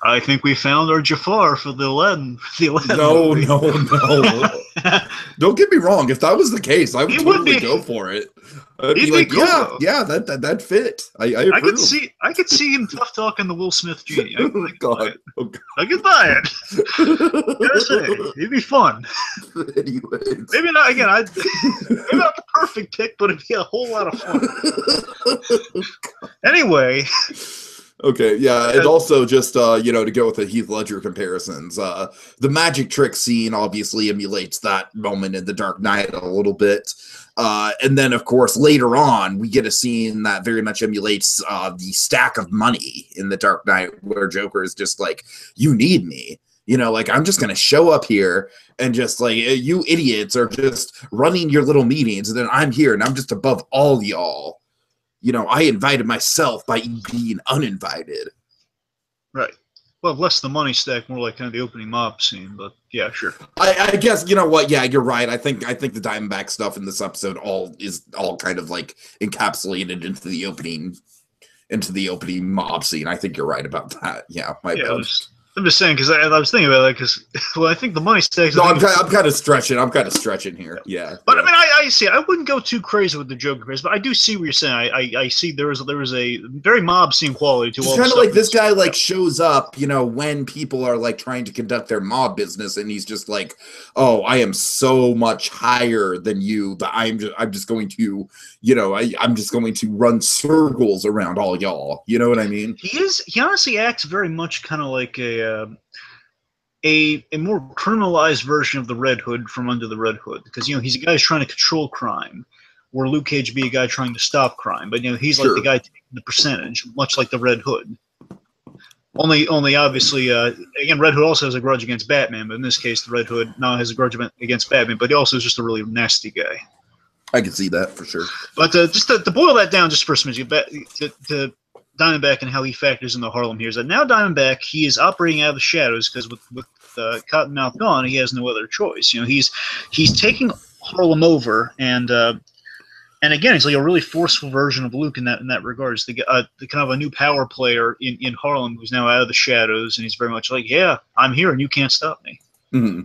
I think we found our Jafar for the 11. No. Don't get me wrong. If that was the case, I would totally go for it. I'd be like, cool, that fit. I approve. I could see him tough talking the Will Smith genie. I God. I could buy it. Gotta say, it'd be fun. Anyways. Maybe not. Again, maybe not the perfect pick, but it'd be a whole lot of fun. Anyway. Okay, yeah, and also just to go with the Heath Ledger comparisons, the magic trick scene obviously emulates that moment in The Dark Knight a little bit, and then of course later on we get a scene that very much emulates the stack of money in The Dark Knight, where Joker is just like, "You need me." Like, I'm just going to show up here and just like, you idiots are just running your little meetings. And then I'm here and I'm just above all y'all. I invited myself by being uninvited. Right. Well, less the money stack, more like kind of the opening mob scene. But yeah, sure. I guess, you know what? Yeah, you're right. I think the Diamondback stuff in this episode is all kind of like encapsulated into the opening mob scene. I think you're right about that. Yeah. I'm just saying, because I was thinking about that, because, well, I think the money stacks... No, I'm kind of stretching. I'm kind of stretching here. Yeah. But, I mean, I see. I wouldn't go too crazy with the Joker craze, but I do see what you're saying. I see there was a very mob scene quality to all it's kind of like this guy, like, shows up, when people are, like, trying to conduct their mob business, and he's just like, oh, I am so much higher than you that I'm just going to, I'm just going to run circles around all y'all. You know what I mean? He honestly acts very much kind of like a more criminalized version of the Red Hood from Under the Red Hood, because he's a guy who's trying to control crime, where Luke Cage be a guy trying to stop crime, but he's like the guy taking the percentage, much like the Red Hood. Only obviously, again, Red Hood also has a grudge against Batman, but in this case, the Red Hood now has a grudge against Batman, but he also is just a really nasty guy. I can see that for sure. But just to boil that down just for a minute, to Diamondback and how he factors into Harlem here is that now Diamondback, he is operating out of the shadows, because with Cottonmouth gone, he has no other choice. He's taking Harlem over, and again, he's like a really forceful version of Luke in that regard. He's the kind of a new power player in Harlem who's now out of the shadows, and he's very much like, yeah, I'm here and you can't stop me. Mm-hmm.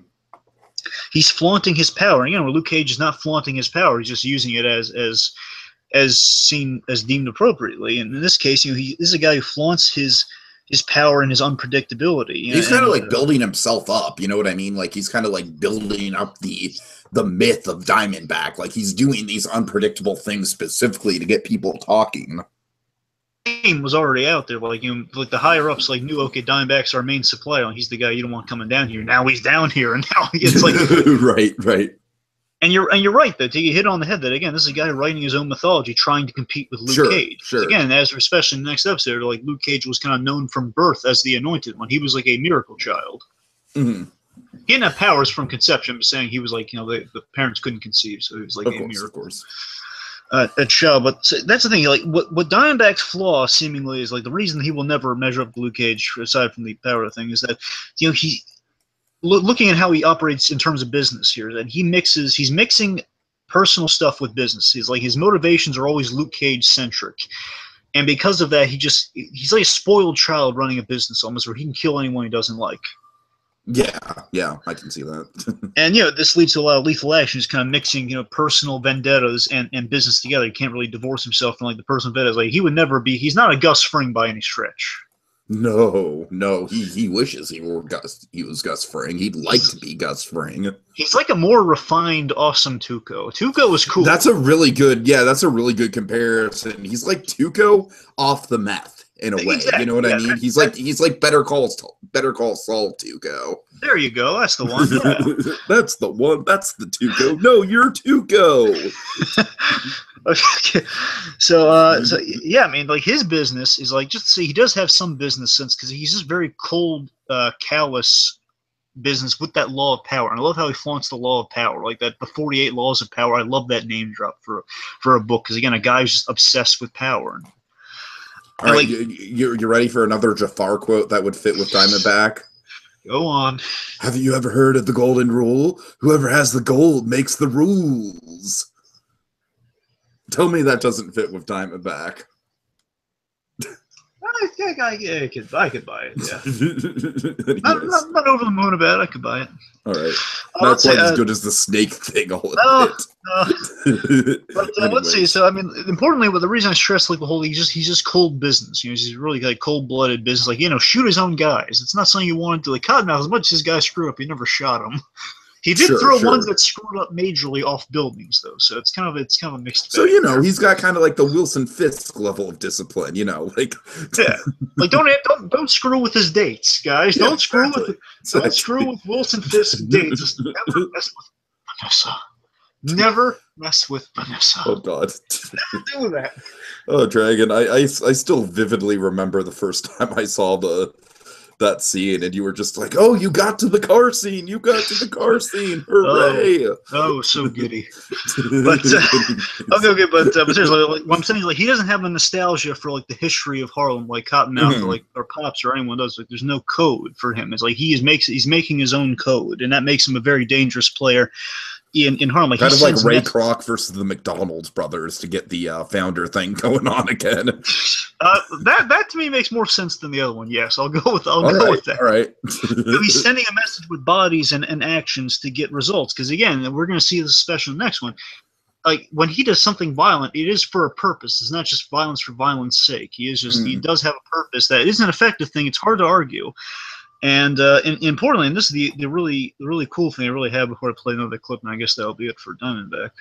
He's flaunting his power. Where Luke Cage is not flaunting his power, he's just using it as seen as deemed appropriately. And in this case, this is a guy who flaunts his power and his unpredictability. He's kind of like building himself up. You know what I mean? Like, he's kind of like building up the myth of Diamondback. Like, he's doing these unpredictable things specifically to get people talking. Name was already out there. Like the higher ups knew, okay, Diamondback's our main supplier, and he's the guy you don't want coming down here. Now he's down here, and now it's like right. And you're right, though. You hit on the head that, again, this is a guy writing his own mythology, trying to compete with Luke Cage. Sure. Again, especially in the next episode, like, Luke Cage was kind of known from birth as the Anointed One. He was like a miracle child. Mm-hmm. He didn't have powers from conception, but saying he was like, the parents couldn't conceive, so he was like a miracle. Of course. At show, but that's the thing. Like, what Diamondback's flaw seemingly is, like, the reason he will never measure up to Luke Cage, aside from the power thing, is that he. Looking at how he operates in terms of business here, that he's mixing personal stuff with business. He's like, his motivations are always Luke Cage centric, and because of that, he's like a spoiled child running a business almost, where he can kill anyone he doesn't like. Yeah, I can see that. And this leads to a lot of lethal action, just kind of mixing personal vendettas and business together. He can't really divorce himself from like the personal vendettas. Like, he's not a Gus Fring by any stretch. No, he wishes he was Gus Fring. He'd like to be Gus Fring. He's like a more refined, awesome Tuco. Tuco was cool. That's a really good comparison. He's like Tuco off the meth in a way. Exactly. You know what I mean? He's like Better Call Saul Tuco. There you go. That's the one. Yeah. That's the one. That's the Tuco. No, you're Tuco. Okay. So yeah, I mean, like, his business is like, just see, he does have some business sense, because he's just very cold, callous business with that law of power. And I love how he flaunts the law of power, like that, the 48 laws of power. I love that name drop for a book, because again, a guy who's just obsessed with power. All right, you're ready for another Jafar quote that would fit with Diamondback? Go on. Have you ever heard of the golden rule? Whoever has the gold makes the rules. Tell me that doesn't fit with Diamondback. I could buy it, yeah. I'm not over the moon about it. I could buy it. All right. Not quite as good as the snake thing, I'll admit. But let's see. So, I mean, importantly, the reason I stress, like, the whole, he's just cold business. He's really, like, cold-blooded business. Like, shoot his own guys. It's not something you want to do. Like, Cottonmouth, as much as his guys screw up, he never shot him. He did throw ones that screwed up majorly off buildings, though, so it's kind of a mixed bag. So, you know, he's got kind of like the Wilson Fisk level of discipline, you know, like yeah, like don't screw with his dates, guys. Don't screw with Wilson Fisk's dates. Never mess with Vanessa. Never mess with Vanessa. Oh God, never do that. Oh, Dragon, I still vividly remember the first time I saw that scene, and you were just like, "Oh, you got to the car scene! You got to the car scene! Hooray!" Oh, so giddy. But okay, but seriously, like, what I'm saying is, like, he doesn't have the nostalgia for like the history of Harlem, like Cottonmouth, or like or Pops or anyone does. Like, there's no code for him. It's like he's making his own code, and that makes him a very dangerous player in Harlem. Like, kind of like Ray Kroc versus the McDonald's brothers to get the founder thing going on again. That to me makes more sense than the other one. Yes, I'll go with that. All right. He's sending a message with bodies and actions to get results. Because again, we're going to see this special next one. Like, when he does something violent, it is for a purpose. It's not just violence for violence sake. He does have a purpose that is an effective thing. It's hard to argue. And importantly, and this is the really cool thing I really have before I play another clip, and I guess that'll be it for Diamondback.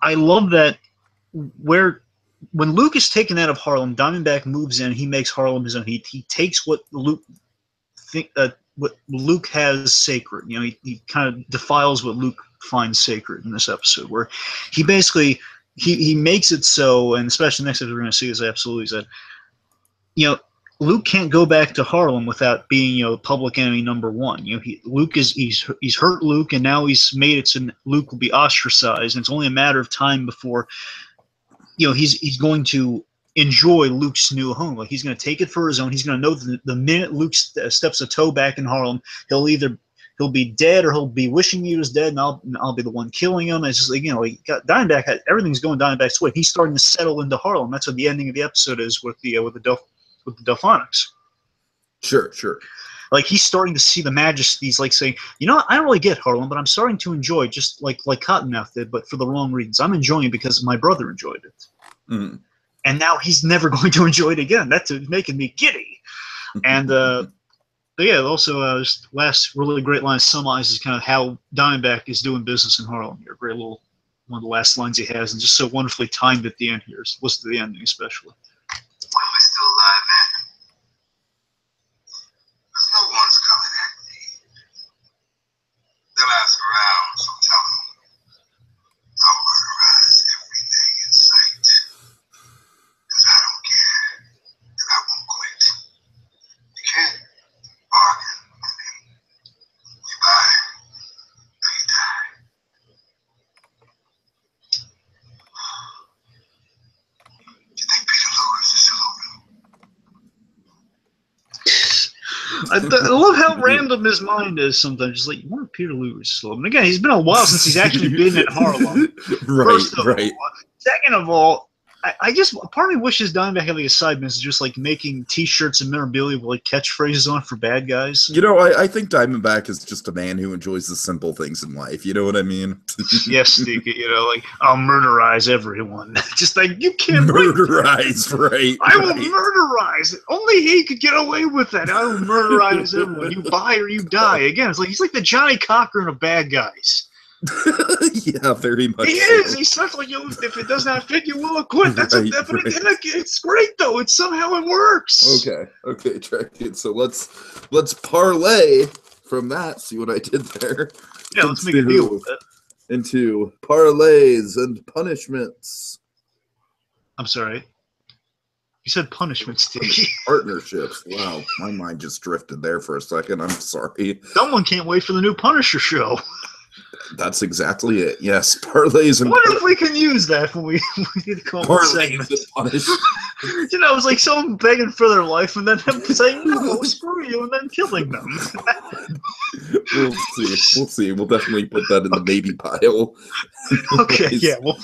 I love that when Luke is taken out of Harlem, Diamondback moves in. He makes Harlem his own. He takes what Luke has sacred. You know, he kind of defiles what Luke finds sacred in this episode, where he basically he makes it so. And especially next episode, we're going to see this absolutely said. You know, Luke can't go back to Harlem without being, you know, public enemy number one. You know, he's hurt Luke, and now he's made it so Luke will be ostracized, and it's only a matter of time before, you know, he's going to enjoy Luke's new home. Like, he's going to take it for his own. He's going to know the minute Luke steps a toe back in Harlem, he'll be dead, or he'll be wishing he was dead, and I'll be the one killing him. It's just like, you know, Diamondback everything's going Diamondback's way. He's starting to settle into Harlem. That's what the ending of the episode is with the Delphonics. Sure. Like, he's starting to see the majesty. He's like saying, you know, I don't really get Harlem, but I'm starting to enjoy, just like Cottonmouth did, but for the wrong reasons. I'm enjoying it because my brother enjoyed it. Mm. And now he's never going to enjoy it again. That's making me giddy. And but yeah, also just last really great line summarizes kind of how Diamondback is doing business in Harlem here. Great little one of the last lines he has, and just so wonderfully timed at the end here. Listen to the ending especially. Why am I still alive, man? Because no one's coming at me. They'll ask around, so tell them I'll murderize everything in sight. Because I don't care, and I won't quit. You can't bargain with him. You buy, now you die. You think Peter Lewis is still open? I love how random his mind is sometimes. Just like, you want Peter Lewis slow. And again, he's been a while since he's actually been in Harlem. Right. Second of all, I just, part of me wishes Diamondback had like a side message, just like making T-shirts and memorabilia with like catchphrases on for bad guys. You know, I think Diamondback is just a man who enjoys the simple things in life. You know what I mean? Yes, Steve. You know, like, I'll murderize everyone. Just like, you can't murderize, right? I will murderize. Only he could get away with that. I will murderize everyone. You buy or you die. Again, it's like he's like the Johnny Cochran of bad guys. Yeah, very much. He is. He's such like, if it does not fit, you will acquit. That's a definite. Right. It's great though. It's somehow it works. Okay, track it. So let's parlay from that. See what I did there. Yeah, let's make a deal with it. Into parlays and punishments. I'm sorry. You said punishments, Tiki. Partnerships. Wow, my mind just drifted there for a second. I'm sorry. Someone can't wait for the new Punisher show. That's exactly it. Yes, parlays and. What if we can use that when we need to call it segment? You know, it's like someone begging for their life and then them saying, "No, screw you," and then killing them. We'll see. We'll definitely put that in the maybe pile. Okay, yeah, we'll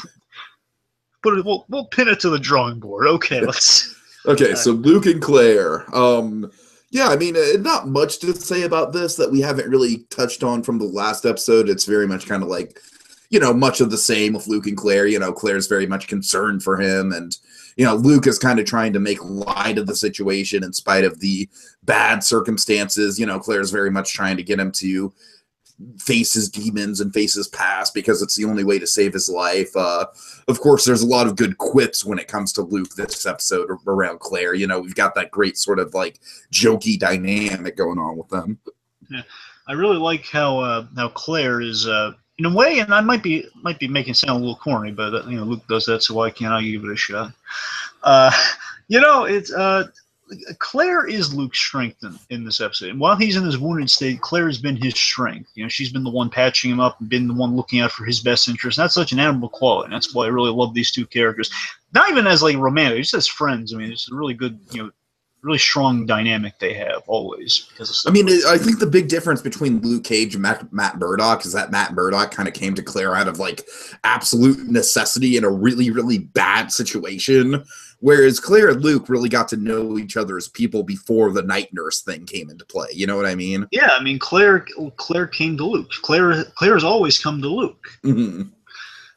pin it to the drawing board. Okay, let's. Okay, so Luke and Claire. Yeah, I mean, not much to say about this that we haven't really touched on from the last episode. It's very much kind of like, you know, much of the same with Luke and Claire. You know, Claire's very much concerned for him, and, you know, Luke is kind of trying to make light of the situation in spite of the bad circumstances. You know, Claire's very much trying to get him to face his demons and face his past because it's the only way to save his life. Of course, there's a lot of good quips when it comes to Luke this episode around Claire. You know, we've got that great sort of like jokey dynamic going on with them. Yeah, I really like how Claire is in a way, and I might be making it sound a little corny, but you know, Luke does that, so why can't I give it a shot? You know, it's Claire is Luke's strength in this episode. And while he's in his wounded state, Claire has been his strength. You know, she's been the one patching him up and been the one looking out for his best interest. And that's such an admirable quality. And that's why I really love these two characters. Not even as like romantic, just as friends. I mean, it's a really good, you know, really strong dynamic they have always. Because I mean, I think the big difference between Luke Cage and Matt Murdock is that Matt Murdock kind of came to Claire out of like absolute necessity in a really, really bad situation. Whereas Claire and Luke really got to know each other as people before the night nurse thing came into play. You know what I mean? Yeah, I mean, Claire came to Luke. Claire's always come to Luke. Mm-hmm.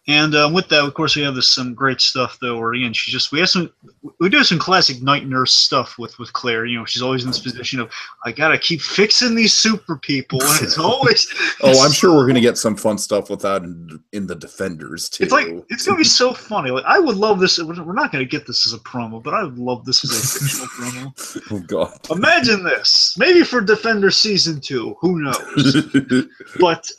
And with that, of course, we have some great stuff though. Where again, we do some classic night nurse stuff with Claire. You know, she's always in this position of I gotta keep fixing these super people, and it's always. I'm sure we're gonna get some fun stuff with that in the Defenders too. It's gonna be so funny. Like I would love this. We're not gonna get this as a promo, but I would love this as a fictional promo. Oh God! Imagine this. Maybe for Defender season 2. Who knows? But.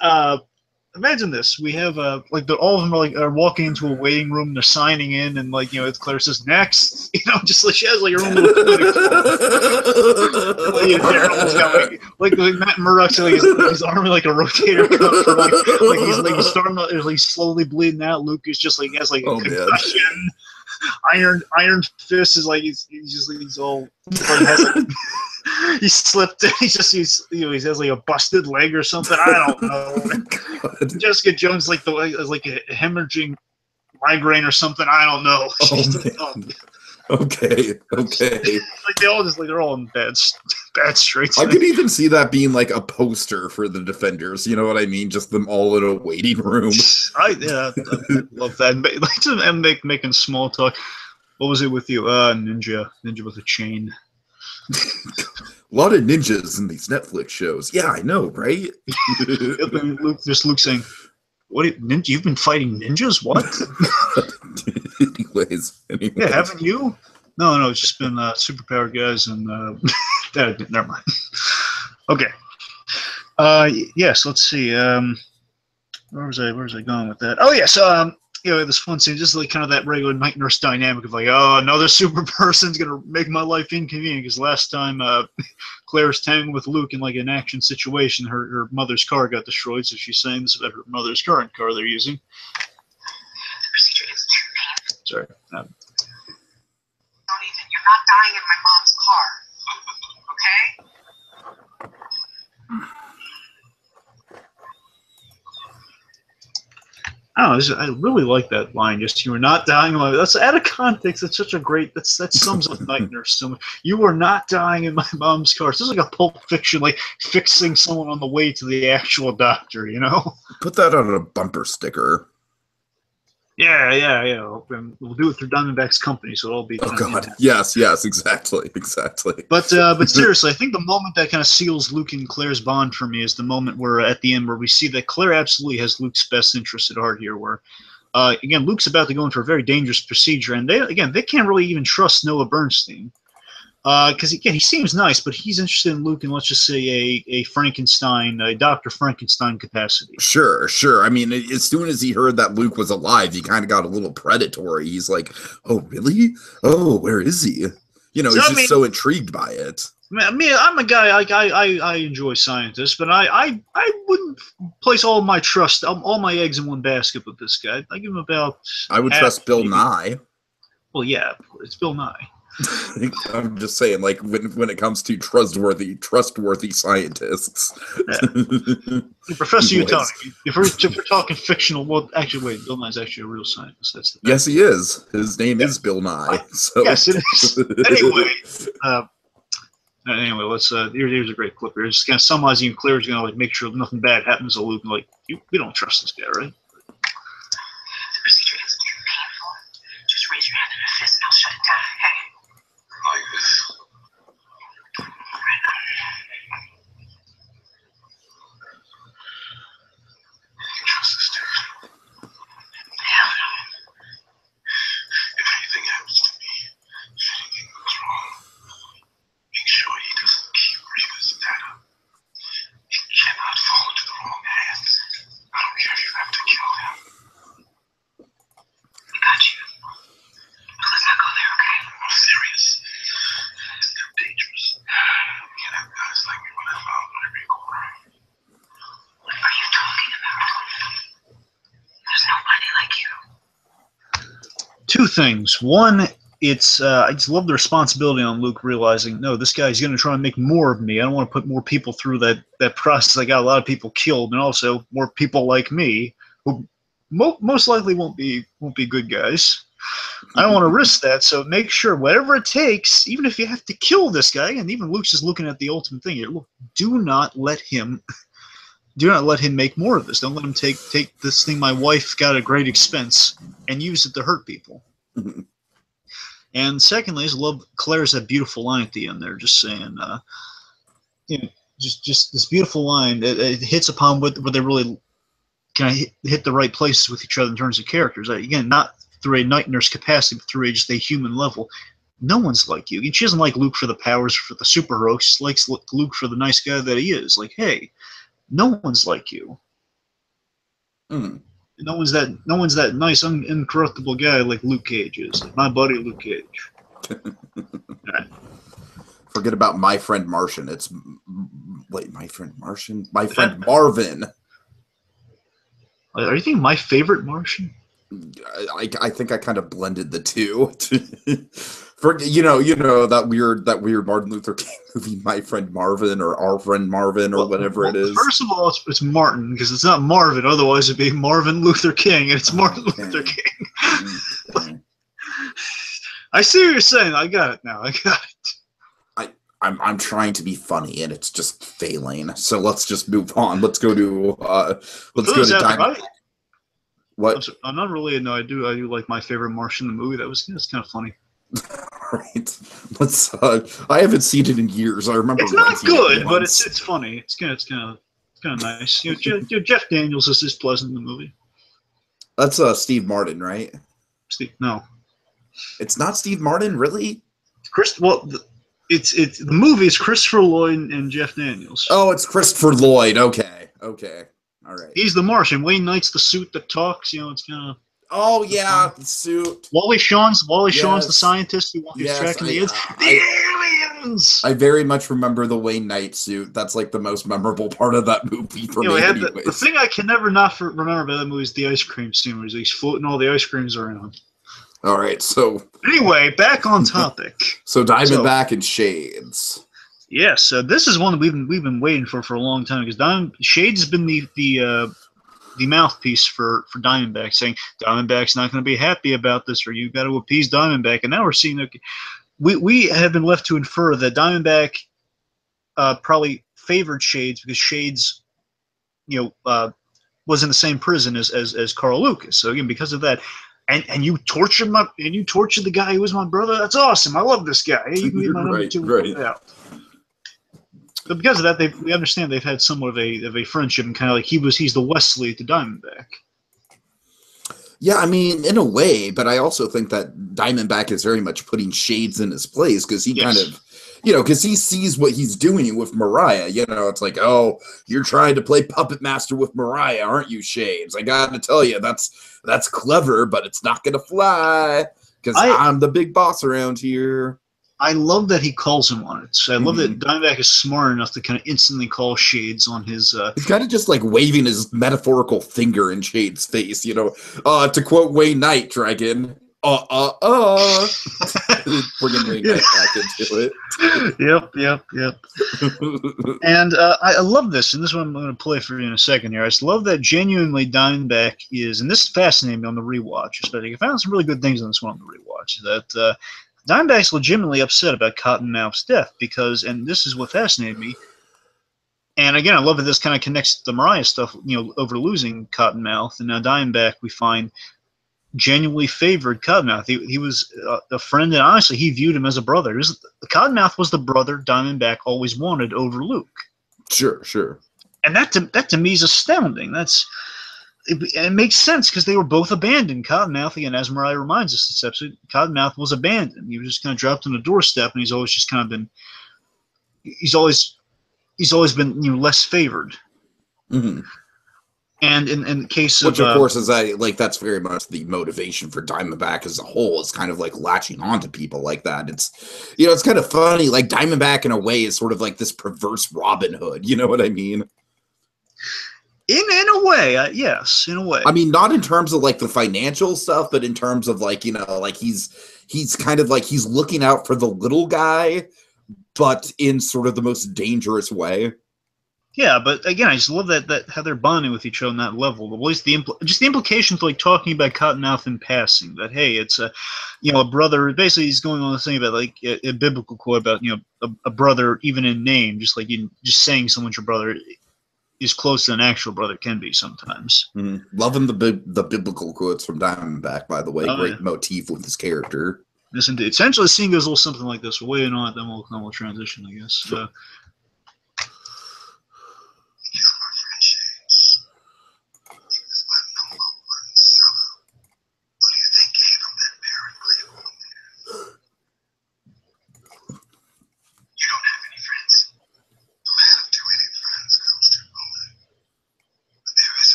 Imagine this. We have all of them are walking into a waiting room. They're signing in, and like you know, Claire says next. You know, just like she has like her own little clinic. like Matt Murdock's like his arm like a rotator cuff for like he's starting to, he's slowly bleeding out. Luke is just like he has like a concussion. Iron Fist is like he's all he slipped. He has like a busted leg or something. I don't know. Jessica Jones like a hemorrhaging migraine or something. I don't know. Okay. Like they're all in bad straits. I could even see that being like a poster for the Defenders. You know what I mean? Just them all in a waiting room. I love that. And making small talk. What was it with you? Ninja with a chain. A lot of ninjas in these Netflix shows. Yeah, I know, right? Luke saying, "What? Ninja? You've been fighting ninjas? What?" Anyways. Yeah, haven't you? No, it's just been superpowered guys and never mind. Okay. Yes. Let's see. Where was I going with that? Oh, yes. You know, this fun scene, just like kind of that regular night nurse dynamic of like, oh, another super person's gonna make my life inconvenient. Because last time Claire's tangled with Luke in like an action situation, her mother's car got destroyed, so she's saying this about her mother's current car they're using. The procedure is too painful. Sorry. You're not dying in my mom's car, okay? I don't know. I really like that line. Just you are not dying. That's out of context. That's such a great. That sums up Night Nurse so much. You are not dying in my mom's car. It's just like a Pulp Fiction, like fixing someone on the way to the actual doctor. You know. Put that on a bumper sticker. Yeah. And we'll do it through Diamondback's company, so it'll be. Oh God! Yes, exactly. But seriously, I think the moment that kind of seals Luke and Claire's bond for me is the moment where at the end where we see that Claire absolutely has Luke's best interest at heart here. Where, again, Luke's about to go in for a very dangerous procedure, and they can't really even trust Noah Bernstein. Because again, he seems nice, but he's interested in Luke in, let's just say, a Dr. Frankenstein capacity. Sure. I mean, as soon as he heard that Luke was alive, he kind of got a little predatory. He's like, "Oh, really? Oh, where is he?" You know, so, he's just so intrigued by it. I mean, I'm a guy I enjoy scientists, but I wouldn't place all my trust, all my eggs in one basket with this guy. I give him about. I would trust Bill Nye. Well, yeah, it's Bill Nye. I'm just saying, like when it comes to trustworthy scientists. Yeah. Professor Utoni. If we're talking fictional, well, actually, wait, Bill Nye's actually a real scientist. That's yes, he is. His name is Bill Nye. So. Yes, it is. Anyway, let's. Here's a great clip here. Just kind of summarizing. Claire's gonna like make sure nothing bad happens to Luke. And like, we don't trust this guy, right? The procedure is too painful. Just raise your hand in a fist and I'll shut it down. Okay? Like this. two things. One, it's I just love the responsibility on Luke realizing, no, this guy's going to try and make more of me. I don't want to put more people through that process. I got a lot of people killed, and also more people like me who most likely won't be good guys. I don't want to risk that, so make sure whatever it takes, even if you have to kill this guy, and even Luke's just looking at the ultimate thing here. Look, do not let him make more of this. Don't let him take this thing my wife got at great expense and use it to hurt people. And secondly, I just love Claire's that beautiful line at the end there, just saying, just this beautiful line. It hits upon where they really kind of hit the right places with each other in terms of characters. Again, not through a night nurse capacity, but through just a human level. No one's like you. And she doesn't like Luke for the powers, for the superheroic. She likes Luke for the nice guy that he is. Like, hey, no one's like you. No one's that nice, incorruptible guy like Luke Cage is. Like my buddy Luke Cage. Right. Forget about my friend Martian. It's my friend Martian. My friend Marvin. Are you thinking my favorite Martian? I think I kind of blended the two. For you know that weird Martin Luther King movie, My Friend Marvin, or Our Friend Marvin, or whatever it is. First of all, it's Martin, because it's not Marvin. Otherwise, it'd be Marvin Luther King, and it's Martin Luther King. I see what you're saying. I got it now. I got it. I'm trying to be funny, and it's just failing. So let's just move on. Let's go to Diamond. What? I'm not really. No, I do like My Favorite Martian, the movie. That's kind of funny. Right. Let's. I haven't seen it in years. I remember. It's not good, but it's funny. It's kind of nice. Jeff Daniels is just pleasant in the movie. That's Steve Martin, right? No, it's not Steve Martin, really. It's the movie is Christopher Lloyd and Jeff Daniels. Oh, it's Christopher Lloyd. Okay. All right. He's the Martian. Wayne Knight's the suit that talks. It's kind of. Oh yeah, the suit. Wally Shawn's the scientist who's tracking the aliens. I very much remember the Wayne Knight suit. That's like the most memorable part of that movie for me. The thing I can never not remember about that movie is the ice cream scene where he's floating all the ice creams around. All right, so anyway, back on topic. So Diamondback and Shades. Yes, this is one that we've been waiting for a long time, because Shades has been the mouthpiece for Diamondback, saying Diamondback's not going to be happy about this, or you've got to appease Diamondback. And now we're seeing we have been left to infer that Diamondback probably favored Shades because Shades, was in the same prison as Carl Lucas. So again, because of that. And you tortured the guy who was my brother. That's awesome. I love this guy. You can be my number two. Right. But because of that, we understand they've had somewhat of a friendship, and kind of like he's the Wesley to Diamondback. Yeah, I mean, in a way, but I also think that Diamondback is very much putting Shades in his place, because he kind of, because he sees what he's doing with Mariah. It's like, oh, you're trying to play puppet master with Mariah, aren't you, Shades? I got to tell you, that's clever, but it's not going to fly, because I'm the big boss around here. I love that he calls him on it. So I love that Diamondback is smart enough to kind of instantly call Shades on his... He's kind of just like waving his metaphorical finger in Shades' face, to quote Wayne Knight, Dragon, Bringing Wayne Knight back into it. Yep. And I love this, and this is what I'm going to play for you in a second here. I just love that genuinely Diamondback is, and this fascinated me on the rewatch, especially. I found some really good things on this one on the rewatch, that... Diamondback's legitimately upset about Cottonmouth's death because, and this is what fascinated me, and again, I love that this kind of connects to the Mariah stuff, over losing Cottonmouth, and now Diamondback, we find, genuinely favored Cottonmouth. He was a friend, and honestly, he viewed him as a brother. Cottonmouth was the brother Diamondback always wanted over Luke. Sure. And that to me is astounding. It makes sense because they were both abandoned. Cottonmouth, again, as Mariah reminds us this episode, Cottonmouth was abandoned. He was just kind of dropped on the doorstep, and he's always just kind of been. He's always been less favored. Mm-hmm. And in the case of, which of course is that's very much the motivation for Diamondback as a whole, is kind of like latching on to people like that. It's it's kind of funny. Like Diamondback in a way is sort of like this perverse Robin Hood. You know what I mean? In a way, yes, in a way. I mean, not in terms of like the financial stuff, but in terms of like, you know, like he's kind of like he's looking out for the little guy, but in sort of the most dangerous way. Yeah, but again, I just love that how they're bonding with each other on that level. At least just the implications, like talking about Cottonmouth in passing, that hey, it's a, you know, a brother. Basically, he's going on the thing about like a biblical quote about, you know, a brother even in name, just like just saying someone's your brother is close to an actual brother can be sometimes. Loving the biblical quotes from Diamondback, by the way. Oh, Great yeah. motif with his character. Yes, indeed. Essentially, the scene goes a little something like this. We're waiting on it, then we'll transition, I guess. Sure.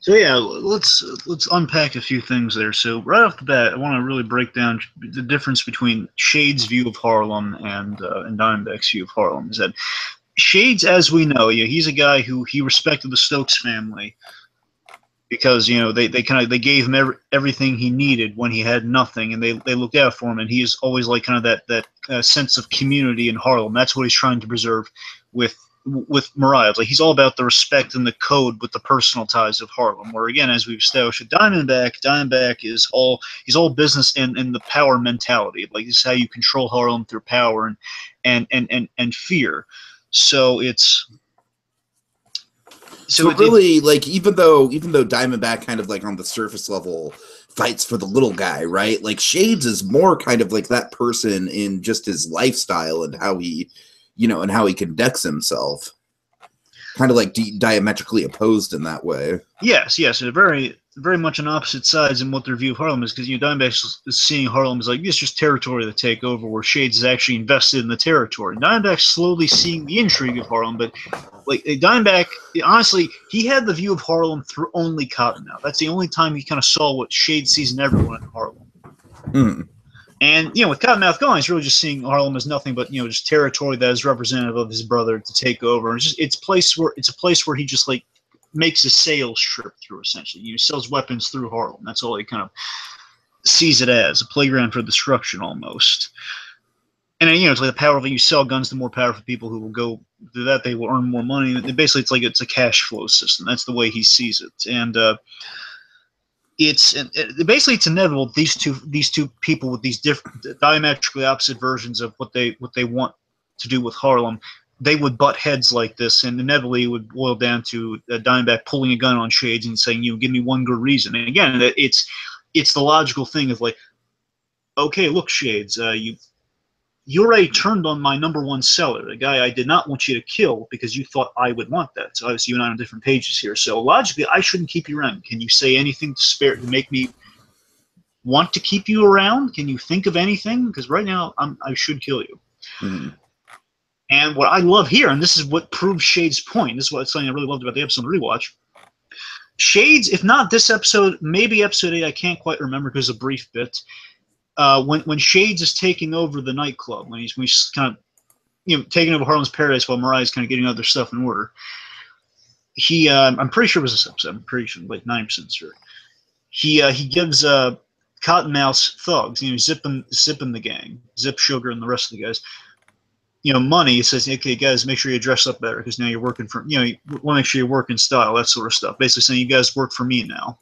So yeah, let's unpack a few things there. So right off the bat, I want to really break down the difference between Shade's view of Harlem and Diamondback's view of Harlem. Is that Shades, as we know, he's a guy who he respected the Stokes family because they gave him everything he needed when he had nothing, and they looked out for him. And he is always like kind of that sense of community in Harlem. That's what he's trying to preserve with Mariah. Like he's all about the respect and the code with the personal ties of Harlem. Where again, as we've established, Diamondback is all business and the power mentality. Like this is how you control Harlem through power and fear. So it's really like even though Diamondback kind of like on the surface level fights for the little guy, right? Like Shades is more kind of like that person in just his lifestyle and how he and how he conducts himself, kind of like diametrically opposed in that way. Yes, they're very much on opposite sides in what their view of Harlem is, because Diamondback is seeing Harlem as like it's just territory to take over, where Shades is actually invested in the territory. Diamondback's slowly seeing the intrigue of Harlem, but like Diamondback, honestly, he had the view of Harlem through only Cottonmouth. That's the only time he kind of saw what Shades sees in everyone in Harlem. And with Cottonmouth gone, he's really just seeing Harlem as nothing but just territory that is representative of his brother to take over. And it's a place where he just like makes a sales trip through. Essentially, he sells weapons through Harlem. That's all he kind of sees it as, a playground for destruction almost. And it's like the power of you sell guns to more powerful people who will go do that. They will earn more money. And basically, it's a cash flow system. That's the way he sees it. And it's inevitable. These two people with these different, diametrically opposite versions of what they want to do with Harlem, they would butt heads like this, and inevitably it would boil down to Diamondback pulling a gun on Shades and saying, "Give me one good reason." And again, it's the logical thing of like, okay, look, Shades, you already turned on my number one seller, the guy I did not want you to kill because you thought I would want that. So obviously you and I are on different pages here. So logically, I shouldn't keep you around. Can you say anything to make me want to keep you around? Can you think of anything? Because right now I should kill you. And what I love here, and this is what proves Shades' point, this is what something I really loved about the episode rewatch. Shades, if not this episode, maybe episode 8, I can't quite remember because it's a brief bit. When Shades is taking over the nightclub, when he's kind of taking over Harlem's Paradise while Mariah's kind of getting other stuff in order, he I'm pretty sure it was this episode. I'm pretty sure, like 9% sure. He gives Cottonmouth's thugs, Zip and the gang, Zip, Sugar, and the rest of the guys, money. Says, okay, guys, make sure you dress up better because now you're working for, you want to make sure you work in style, that sort of stuff. Basically saying, you guys work for me now.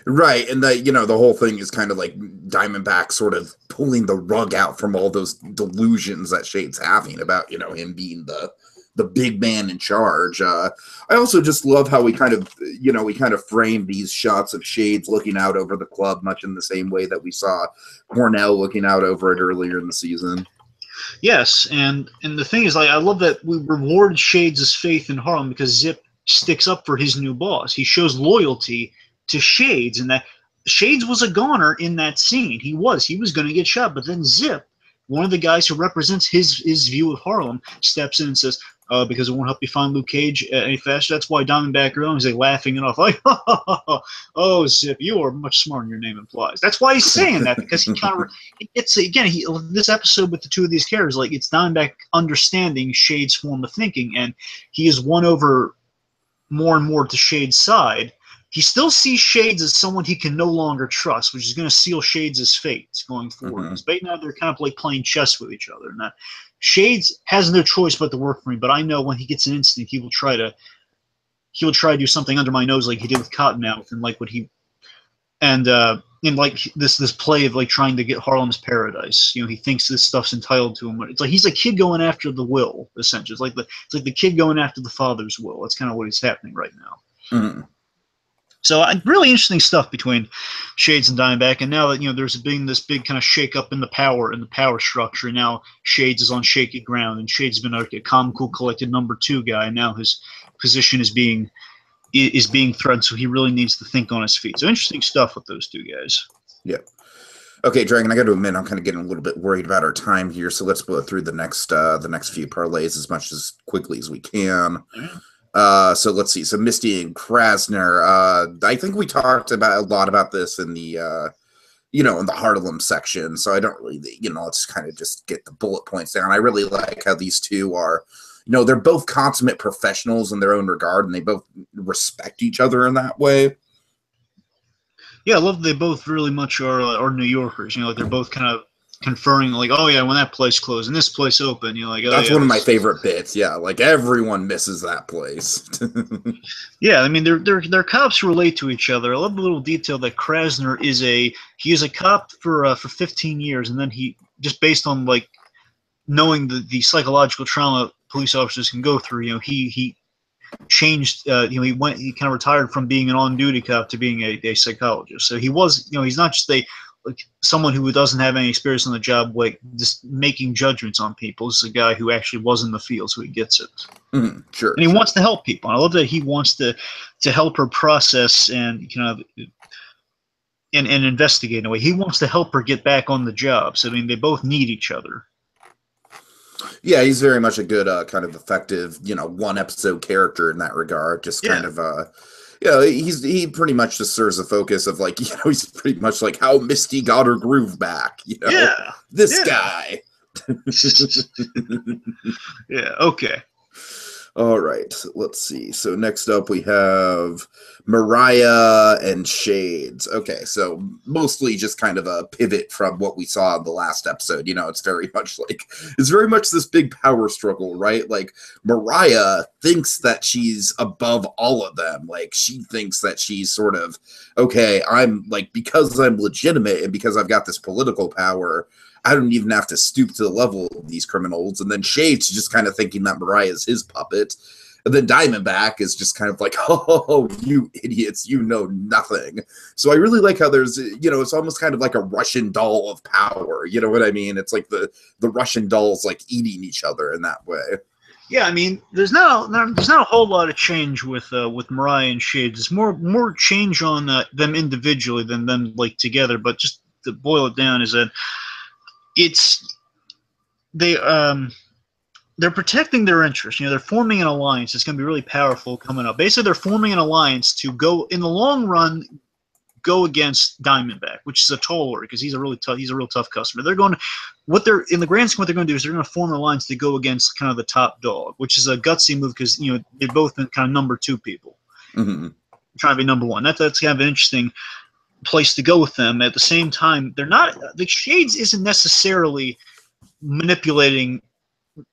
Right, and the whole thing is kind of like Diamondback sort of pulling the rug out from all those delusions that Shade's having about, him being the big man in charge. I also just love how we kind of frame these shots of Shades looking out over the club, much in the same way that we saw Cornell looking out over it earlier in the season. Yes, and the thing is, I love that we reward Shades' faith in Harlem because Zip sticks up for his new boss. He shows loyalty to Shades, and that Shades was a goner in that scene. He was going to get shot, but then Zip, one of the guys who represents his view of Harlem, steps in and says, because it won't help you find Luke Cage any faster. That's why Diamondback are always laughing it off. Like, oh, Zip, you are much smarter than your name implies. That's why he's saying that, because he kind of, it's, again, this episode with the two of these characters, like, it's Diamondback understanding Shade's form of thinking, and he is won over more and more to Shade's side. He still sees Shades as someone he can no longer trust, which is going to seal Shades' fate going forward. Because right now they're kind of like playing chess with each other. And Shades has no choice but to work for me, but I know when he gets an instinct, he will try to do something under my nose like he did with Cottonmouth, and like what he and in like this play of like trying to get Harlem's paradise. He thinks this stuff's entitled to him. It's like he's a kid going after the will, essentially. It's like the kid going after the father's will. That's kind of what is happening right now. Mm-hmm. So really interesting stuff between Shades and Diamondback, and now that there's been this big kind of shake-up in the power structure. Now Shades is on shaky ground, and Shades has been like a calm, cool, collected number 2 guy, and now his position is being threatened. So he really needs to think on his feet. So interesting stuff with those two guys. Yeah. Okay, Dragon, I got to admit, I'm kind of getting a little bit worried about our time here, so let's go through the next few parlays as quickly as we can. Yeah. So let's see. So Misty and Krasner. I think we talked a lot about this in the in the Harlem section. So I don't really, let's kind of just get the bullet points down. I really like how these two are, they're both consummate professionals in their own regard, and they both respect each other in that way. Yeah, I love that they both really much are New Yorkers. Like they're both kind of conferring, like, oh yeah, when that place closed and this place opened, like, oh, that's yeah, one of my favorite bits. Yeah, like everyone misses that place. Yeah, I mean, they're cops who relate to each other. I love the little detail that Krasner is a cop for 15 years, and then he, just based on like knowing the psychological trauma police officers can go through, he changed, he kind of retired from being an on-duty cop to being a psychologist. So he was, he's not just someone who doesn't have any experience on the job, like just making judgments on people. This is a guy who actually was in the field, so he gets it. Sure. And he wants to help people. And I love that he wants to help her process and kind of and investigate in a way. He wants to help her get back on the job. So I mean, they both need each other. Yeah, he's very much a good kind of effective, one episode character in that regard. Just kind of he pretty much just serves a focus of like, he's pretty much like how Misty got her groove back, this guy. Yeah, okay. All right, let's see. So next up we have Mariah and Shades. Okay, so mostly just kind of a pivot from what we saw in the last episode. It's very much this big power struggle, right? Like Mariah thinks that she's above all of them. Like she thinks that she's sort of, okay, I'm like, because I'm legitimate and because I've got this political power, I don't even have to stoop to the level of these criminals. And then Shades is just kind of thinking that Mariah is his puppet. And then Diamondback is just kind of like, oh, you idiots, you know nothing. So I really like how there's, it's almost kind of like a Russian doll of power. You know what I mean? It's like the Russian dolls like eating each other in that way. Yeah, I mean, there's not a whole lot of change with Mariah and Shades. It's more change on them individually than them like together. But just to boil it down, is that they're protecting their interests. They're forming an alliance. It's going to be really powerful coming up. Basically, they're forming an alliance to go, in the long run, go against Diamondback, which is a tall order because he's a real tough customer. They're going to, in the grand scheme, what they're going to do is they're going to form an alliance to go against kind of the top dog, which is a gutsy move because they've both been kind of number 2 people, trying to be number 1. That's kind of an interesting place to go with them. At the same time, they're not. The Shades isn't necessarily manipulating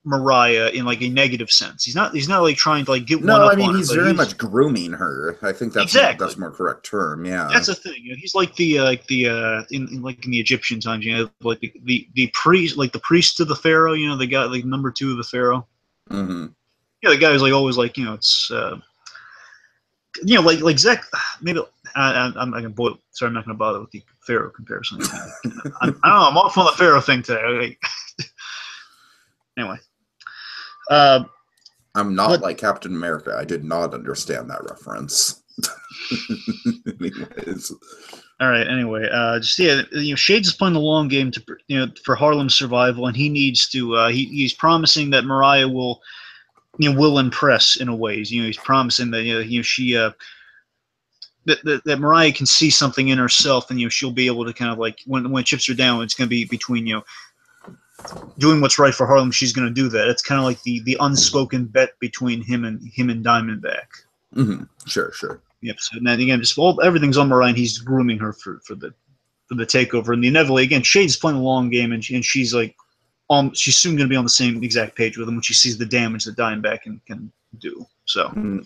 Mariah in like a negative sense. He's not like trying to like get one No, up I mean on her, he's but very much grooming her. I think that's exactly that's more correct term. Yeah, that's the thing. You know, he's like the in like in the Egyptian times, you know, like the priest, like the priest of the pharaoh. You know, the guy like number 2 of the pharaoh. Mm-hmm. Yeah, the guy who's like always like, you know, it's you know, like Zach. Maybe I'm not gonna boil. Sorry, I'm not gonna bother with the pharaoh comparison. I don't know. I'm off on the pharaoh thing today. Anyway. I'm not like Captain America. I did not understand that reference. Anyways. All right. Anyway, just yeah, you know, Shades is playing the long game to, you know, for Harlem's survival, and he needs to. He's promising that Mariah will, you know, will impress in a ways. You know, he's promising that, you know she that Mariah can see something in herself, and, you know, she'll be able to kind of like when chips are down, it's going to be between, you know, doing what's right for Harlem. She's going to do that. It's kind of like the unspoken bet between him and Diamondback. Mm-hmm. Sure. Yep. So then again, just everything's on Mariah, and he's grooming her for the takeover. And inevitably, again, Shade's playing a long game, and she's like, she's soon going to be on the same exact page with him when she sees the damage that Diamondback can do. So.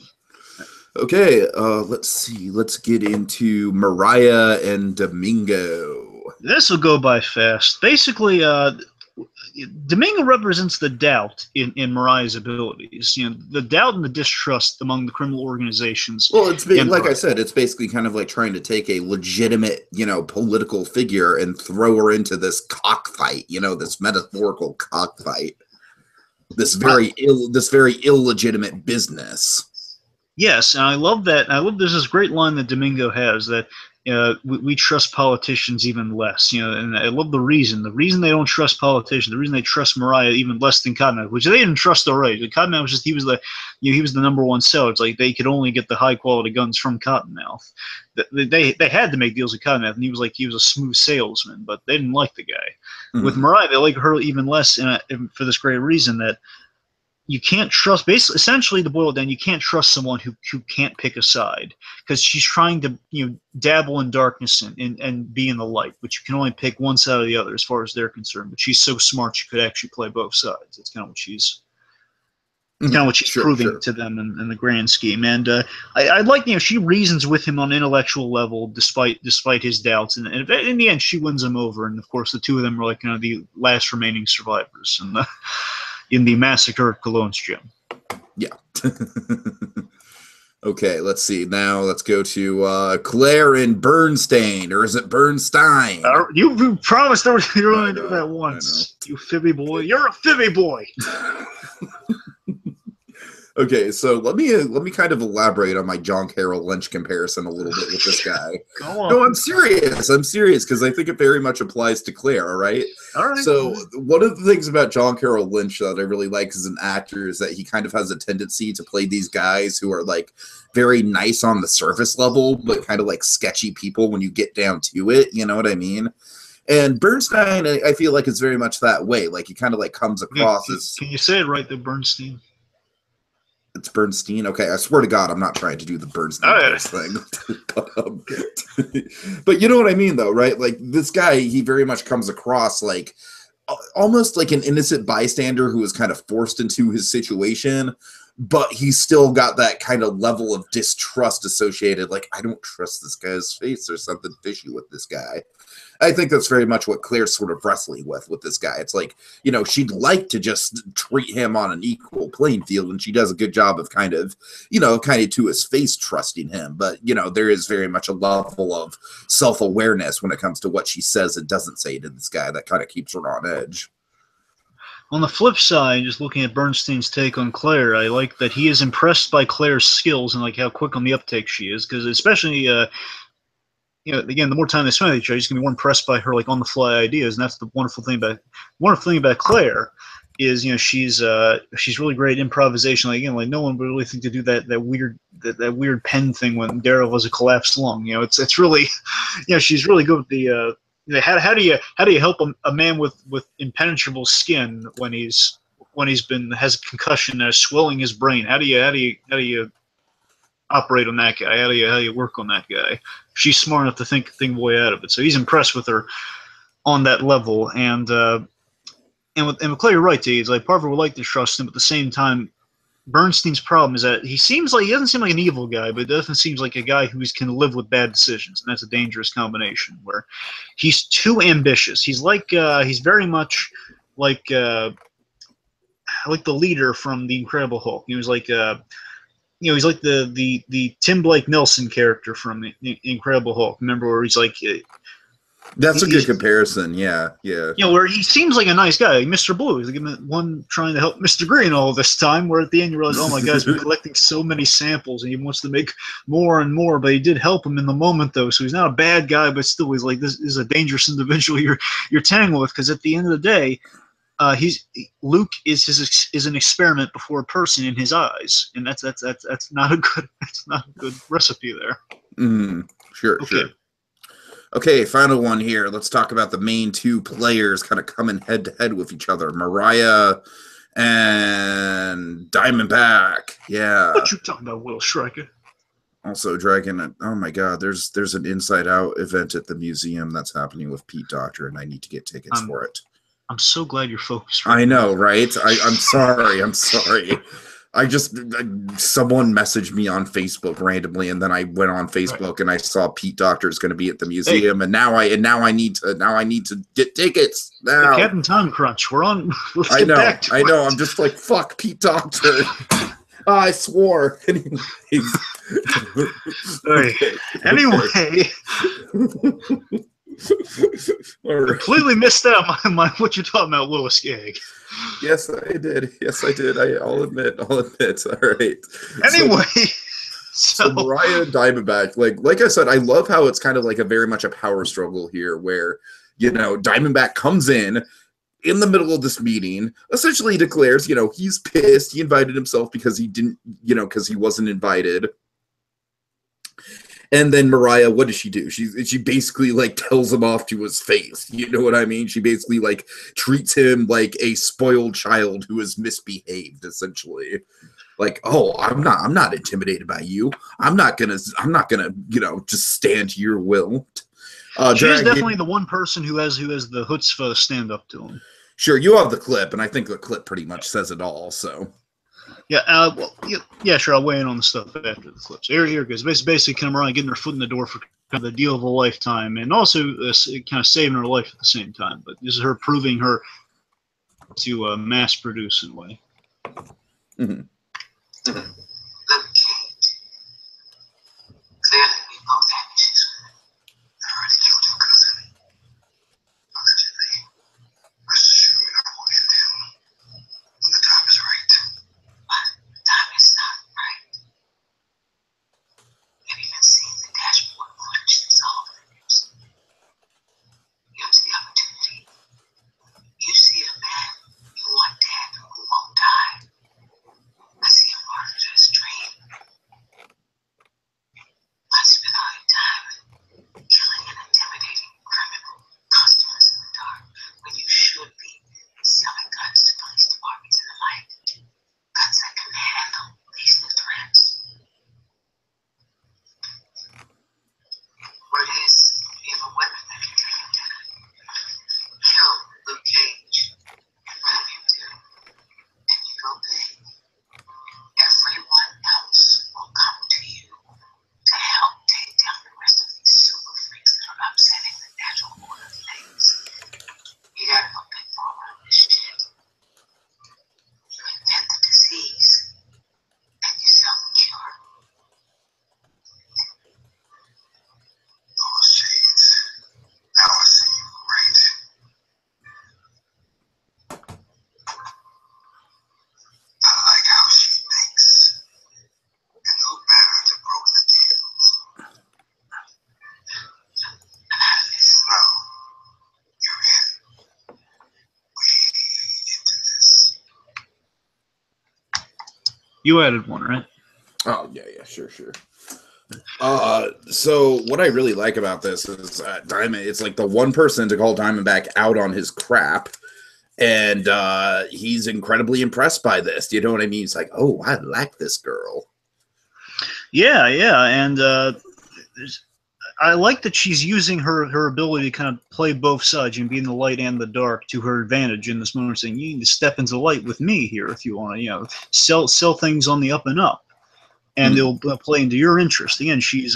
Okay, let's see. Let's get into Mariah and Domingo. This will go by fast. Basically, Domingo represents the doubt in Mariah's abilities. You know, the doubt and the distrust among the criminal organizations. Well, it's like I said, it's basically kind of like trying to take a legitimate, you know, political figure and throw her into this cockfight. You know, this metaphorical cockfight. This very illegitimate business. Yes, and I love that. There's this great line that Domingo has that we trust politicians even less. You know, and I love the reason. The reason they don't trust politicians, the reason they trust Mariah even less than Cottonmouth, which they didn't trust already. Cottonmouth was just he was the number one seller. It's like they could only get the high quality guns from Cottonmouth. They had to make deals with Cottonmouth, and he was a smooth salesman, but they didn't like the guy. Mm-hmm. With Mariah, they like her even less, and for this great reason that. You can't trust, basically, essentially, to boil it down, you can't trust someone who can't pick a side, because she's trying to, you know, dabble in darkness and be in the light, but you can only pick one side or the other as far as they're concerned. But she's so smart, she could actually play both sides. It's kind of what she's proving to them in the grand scheme. And I like, you know, she reasons with him on an intellectual level despite his doubts, and in the end, she wins him over. And of course, the two of them are like, you know, the last remaining survivors. And in the massacre at Cologne's gym. Yeah. Okay, let's see. Now let's go to Claire and Bernstein, or is it Bernstein? You promised you're going to do that once. You fibby boy. You're a fibby boy. Okay, so let me kind of elaborate on my John Carroll Lynch comparison a little bit with this guy. Go on. No, I'm serious because I think it very much applies to Claire. All right. All right. So one of the things about John Carroll Lynch that I really like as an actor is that he kind of has a tendency to play these guys who are like very nice on the surface level, but kind of like sketchy people when you get down to it. You know what I mean? And Bernstein, I feel like it's very much that way. Like he kind of like comes across as. Can you say it right, the Bernstein? It's Bernstein. Okay, I swear to God, I'm not trying to do the Bernstein thing. But you know what I mean, though, right? Like this guy, he very much comes across like almost like an innocent bystander who was kind of forced into his situation, but he's still got that kind of level of distrust associated. Like, I don't trust this guy's face. There's something fishy with this guy. I think that's very much what Claire's sort of wrestling with this guy. It's like, you know, she'd like to just treat him on an equal playing field, and she does a good job of kind of to his face trusting him. But, you know, there is very much a level of self-awareness when it comes to what she says and doesn't say to this guy that kind of keeps her on edge. On the flip side, just looking at Bernstein's take on Claire, I like that he is impressed by Claire's skills and like how quick on the uptake she is, because especially you know, again, the more time they spend with each other, he's gonna be more impressed by her like on the fly ideas, and that's the wonderful thing about Claire is, you know, she's really great at improvisation. Like, again, like no one would really think to do that weird pen thing when Daryl has a collapsed lung. You know, it's really, you know, she's really good with the how do you help a man with impenetrable skin when has a concussion and is swelling his brain? How do you operate on that guy? How do you work on that guy? She's smart enough to think a way out of it. So he's impressed with her on that level. And with Clay, you're right, T. It's like Parker would like to trust him, but at the same time, Bernstein's problem is that he doesn't seem like an evil guy, but it definitely seems like a guy who can live with bad decisions, and that's a dangerous combination. Where he's too ambitious. He's he's very much like the leader from the Incredible Hulk. He was like he's like the Tim Blake Nelson character from the Incredible Hulk. Remember where he's like. That's a good comparison. Yeah. Where he seems like a nice guy, like Mr. Blue. He's like one trying to help Mr. Green all this time, where at the end you realize, oh my God, he's been collecting so many samples and he wants to make more and more, but he did help him in the moment, though. So he's not a bad guy, but still he's like, this is a dangerous individual you're tangling with, because at the end of the day, Luke is an experiment before a person in his eyes, and that's not a good recipe there. Sure. Okay, final one here. Let's talk about the main two players kind of coming head-to-head with each other. Mariah and Diamondback. Yeah. What you talking about, Will Stryker? Also, Dragon, oh my God, there's an Inside Out event at the museum that's happening with Pete Docter, and I need to get tickets for it. I'm so glad you're focused. I know, right? I'm sorry. Someone messaged me on Facebook randomly, and then I went on Facebook and I saw Pete Docter is going to be at the museum, and now I need to get tickets now. Captain Time Crunch. We're on. I know. I'm just like, fuck Pete Docter. I swore. Anyway. Completely missed out my what you're talking about, Lewis Gag. Yes, I did. I'll admit. All right. Anyway, so Mariah and Diamondback, like I said, I love how it's kind of like a very much a power struggle here, where Diamondback comes in the middle of this meeting, essentially declares, he's pissed. He invited himself because he didn't, because he wasn't invited. And then Mariah, what does she do? She basically tells him off to his face. You know what I mean? She basically treats him like a spoiled child who has misbehaved, essentially. Oh, I'm not intimidated by you. I'm not gonna just stand to your will. She's definitely the one person who has the chutzpah to stand up to him. Sure, you have the clip, and I think the clip pretty much says it all. So. Yeah, sure. I'll weigh in on the stuff after the clips. Here goes. Basically, kind of getting her foot in the door for kind of the deal of a lifetime, and also kind of saving her life at the same time. But this is her proving her to mass produce in a way. Clearly, we both have issues with it. I already killed your cousin. Allegedly. Rest assured, I will end him when the time is right. But the time is not right. Have you even seen the dashboard footage that's all over the news? You don't see opportunity. You see a man you want dead who won't die. I see him martyred to his dream. I spend all your time killing and intimidating criminal customers in the dark when you should be selling guns to police departments in the light. Guns that can handle these new threats. Word is, you have a weapon that can take him down. Kill Luke Cage and bring him to, and you go big. Everyone else will come to you to help take down the rest of these super freaks that are upsetting the natural order of things. You gotta go big forward on this shit. You invent the disease, and you sell the cure. Oh, shades. Now I see you right. I like how she thinks. And who better to broker the deals? No, you're in. We into this. You added one, right? Oh, yeah, sure. So what I really like about this is Diamond, it's like the one person to call Diamondback out on his crap, and he's incredibly impressed by this. You know what I mean? He's like, oh, I like this girl. Yeah, and I like that she's using her ability to kind of play both sides and be in the light and the dark to her advantage in this moment, saying you need to step into the light with me here if you want to, sell things on the up and up, and they'll play into your interest. Again, she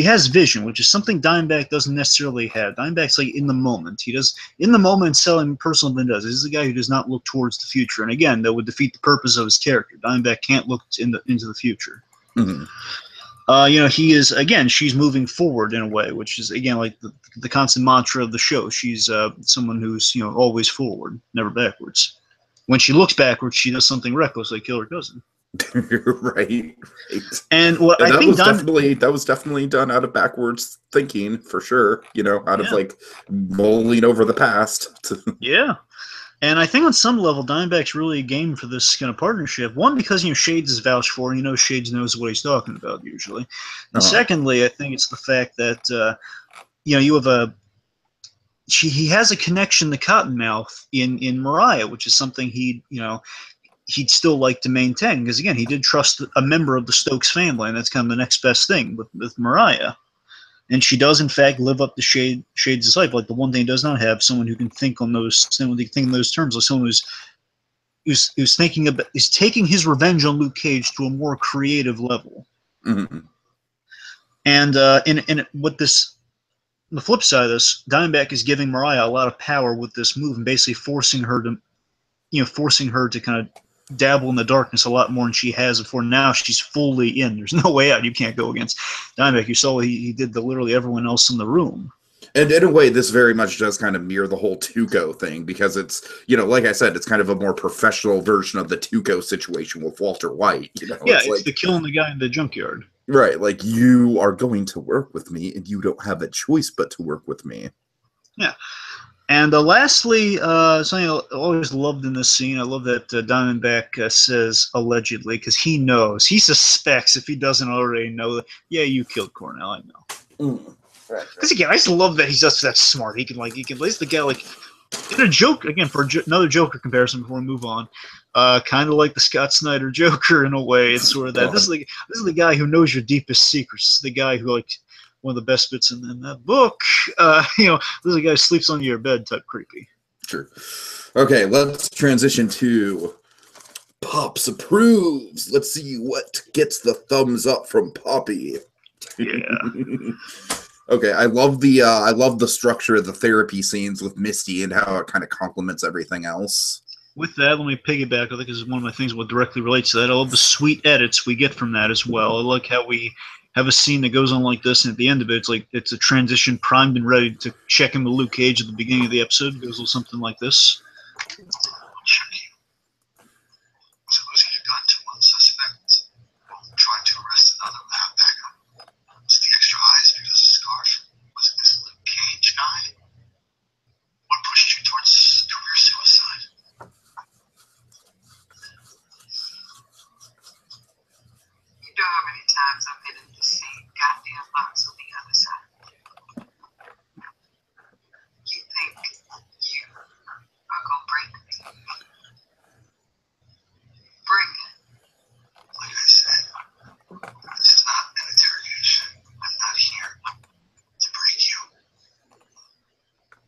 has vision, which is something Diamondback doesn't necessarily have. Diamondback's like in the moment. He does in the moment selling personal vendettas. This is a guy who does not look towards the future, and again, that would defeat the purpose of his character. Diamondback can't look into the future. Mm-hmm. He is, again, she's moving forward in a way, which is, again, like the constant mantra of the show. She's someone who's, always forward, never backwards. When she looks backwards, she does something reckless, like kill her cousin. right. And what and I think that was definitely done out of backwards thinking, for sure. Out of like mulling over the past. Yeah. And I think on some level, Diamondback's really a game for this kind of partnership. One, because Shades is vouched for, and Shades knows what he's talking about usually. And secondly, I think it's the fact that you have he has a connection to Cottonmouth in Mariah, which is something he'd still like to maintain, because again, he did trust a member of the Stokes family, and that's kind of the next best thing with Mariah. And she does, in fact, live up to Shade's disciple. Like the one thing he does not have, someone who can think in those terms, like someone who's thinking about, is taking his revenge on Luke Cage to a more creative level. Mm-hmm. And with this, on the flip side of this, Diamondback is giving Mariah a lot of power with this move, and basically forcing her to kind of dabble in the darkness a lot more than she has before. Now she's fully in. There's no way out. You can't go against Diamondback. You saw what he did to literally everyone else in the room. And in a way, this very much does kind of mirror the whole Tuco thing, because it's, like I said, it's kind of a more professional version of the Tuco situation with Walter White. It's like the killing the guy in the junkyard. Right, like you are going to work with me, and you don't have a choice but to work with me. Yeah. And lastly, something I always loved in this scene, I love that Diamondback says allegedly, because he knows, he suspects, if he doesn't already know, that, yeah, you killed Cornell, I know. Because again, I just love that he's just that smart. He can lace the guy, like, in a joke, again, for another Joker comparison before we move on, kind of like the Scott Snyder Joker in a way. It's sort of that. This is the guy who knows your deepest secrets. This is the guy who, like, one of the best bits in that book. This is a guy who sleeps on your bed type creepy. Sure. Okay, let's transition to Pops approves. Let's see what gets the thumbs up from Poppy. Yeah. Okay, I love the structure of the therapy scenes with Misty and how it kind of complements everything else. With that, let me piggyback. I think this is one of my things what directly relates to that. I love the sweet edits we get from that as well. I like how we have a scene that goes on like this, and at the end of it, it's like it's a transition primed and ready to check in with Luke Cage at the beginning of the episode. It goes a little something like this. Checking. Was losing a gun to one suspect while trying to arrest another lab backup. Was the extra eyes because of scarf? Was it this Luke Cage guy? What pushed you towards career suicide? You know how many times I've been in the same goddamn box on the other side. You think you are gonna break me? Bring it. Like I said, this is not an interrogation. I'm not here to break you.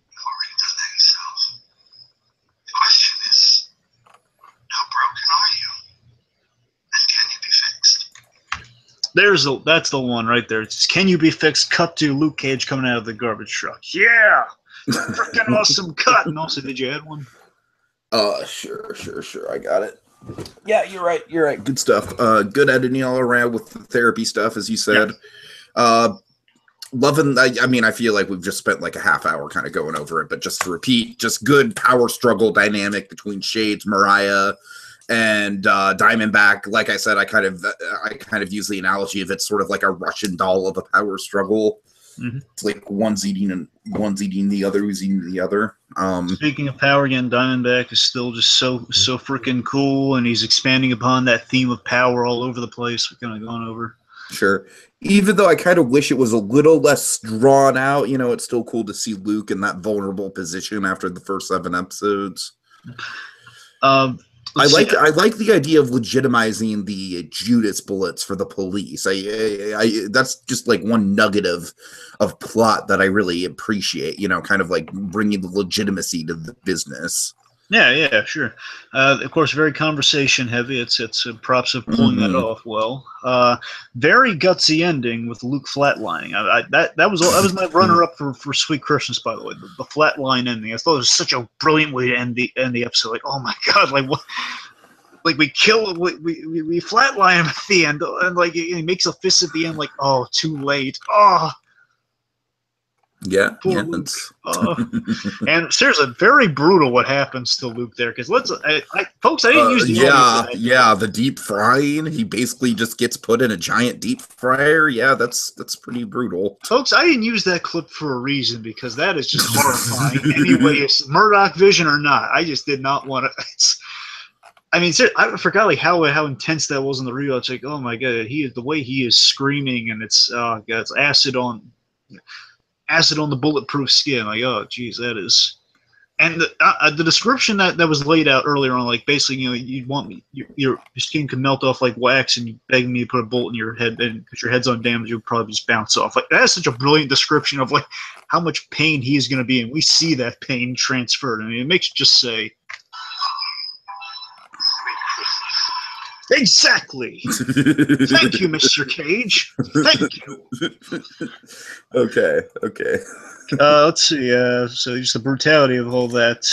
You've already done that yourself. The question is, how broken are you? And can you be fixed? That's the one right there. It's can you be fixed? Cut to Luke Cage coming out of the garbage truck. Yeah, freaking awesome cut. And also, did you add one? Sure. I got it. Yeah, you're right. Good stuff. Good editing all around with the therapy stuff, as you said. Yeah. Loving. I feel like we've just spent like a half hour kind of going over it, but just to repeat, just good power struggle dynamic between Shades, Mariah, and Diamondback. Like I said, I kind of use the analogy of it's sort of like a Russian doll of a power struggle. Mm-hmm. It's like one's eating the other, who's eating the other. Speaking of power again, Diamondback is still just so freaking cool, and he's expanding upon that theme of power all over the place. We're kind of going over. Sure. Even though I kind of wish it was a little less drawn out, it's still cool to see Luke in that vulnerable position after the first 7 episodes. I like the idea of legitimizing the Judas bullets for the police. I that's just like one nugget of plot that I really appreciate. You know, kind of like bringing the legitimacy to the business. Yeah, sure. Of course, very conversation heavy. It's props of pulling that off well. Very gutsy ending with Luke flatlining. That was my runner up for Sweet Christmas, by the way. The flatline ending. I thought it was such a brilliant way to end the episode. Like, oh my god, like what? Like we flatline him at the end, and like he makes a fist at the end. Like, oh, too late. Oh. Yeah, poor Luke. And seriously, very brutal what happens to Luke there. Because folks, I didn't use the the deep frying. He basically just gets put in a giant deep fryer. Yeah, that's pretty brutal. Folks, I didn't use that clip for a reason because that is just horrifying. Anyway, it's Murdoch vision or not, I just did not want to. I mean, I forgot like how intense that was in the rewatch. It's like, oh my god, the way he is screaming, and it's it's acid on the bulletproof skin. Like, oh geez, that is. And the description that was laid out earlier on, like basically, you know, you'd want me, your skin could melt off like wax, and you begging me to put a bullet in your head, and because your head's undamaged, you'll probably just bounce off. Like that's such a brilliant description of like how much pain he is going to be, and we see that pain transferred. I mean, it makes you just say. Exactly. Thank you, Mr. Cage. Thank you. Okay. Let's see. So just the brutality of all that.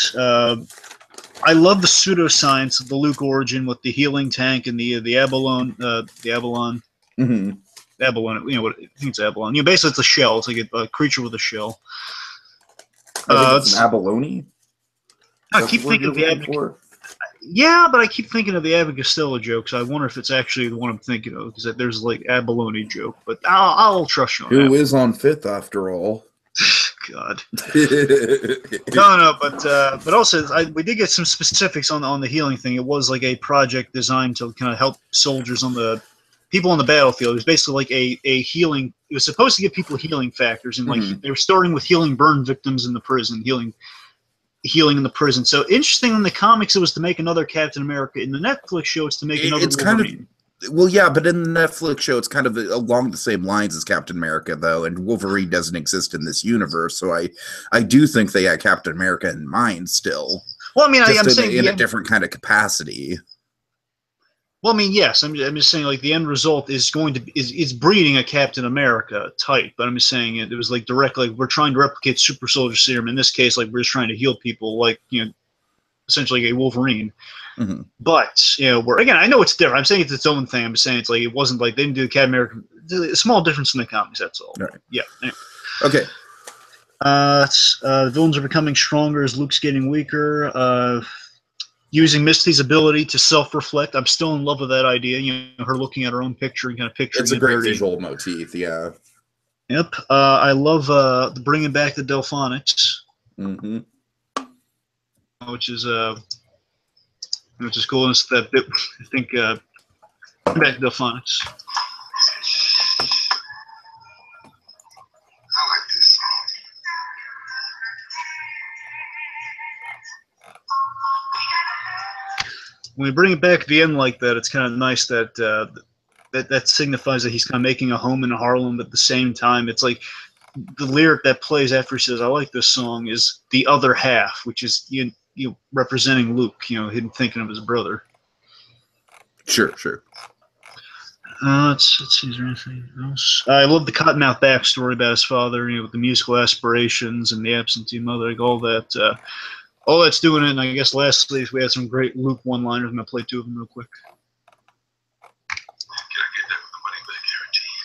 I love the pseudoscience of the Luke origin with the healing tank and the abalone. Abalone. Abalone. You know what? I think it's abalone. You know, basically it's a shell. It's like a creature with a shell. It's an abalone. I keep thinking of the abalone. Yeah, but I keep thinking of the Abbott Costello joke, so I wonder if it's actually the one I'm thinking of, because there's like abalone joke. But I'll trust you on that. Who is on fifth after all? God. No, but also we did get some specifics on the healing thing. It was like a project designed to kind of help soldiers people on the battlefield. It was basically like a healing. It was supposed to give people healing factors, and like they were starting with healing burn victims in the prison, healing in the prison. So interesting, in the comics it was to make another Captain America. In the Netflix show it's to make another Wolverine. Well, yeah, but in the Netflix show it's kind of along the same lines as Captain America, though, and Wolverine doesn't exist in this universe, so I do think they had Captain America in mind still. Well, I mean, I'm saying in a different kind of capacity. Well, I mean, yes, I'm just saying, like, the end result is is breeding a Captain America type, but I'm just saying it was like direct, like we're trying to replicate super soldier serum. In this case, like we're just trying to heal people, like, you know, essentially a Wolverine. But, you know, again, I know it's different. I'm saying it's its own thing. I'm just saying it's like it wasn't like they didn't do Captain America. A small difference in the comics, that's all. Right. Yeah. Anyway. Okay. The villains are becoming stronger as Luke's getting weaker. Using Misty's ability to self-reflect. I'm still in love with that idea. You know, her looking at her own picture and kind of picturing. It's a great visual motif, yeah. Yep. I love bringing back the Delphonics. Which is cool. And it's that bit, I think, back to Delphonics. I like this song. When we bring it back at the end like that, it's kind of nice that that signifies that he's kind of making a home in Harlem. But at the same time, it's like the lyric that plays after he says, "I like this song," is the other half, which is you representing Luke. You know, him thinking of his brother. Sure. Let's see, is there anything else? I love the Cottonmouth backstory about his father, you know, with the musical aspirations and the absentee mother, like all that. All that's doing it, and I guess lastly, we had some great Luke one-liners. I'm going to play two of them real quick. Can I get that with the money back guarantee?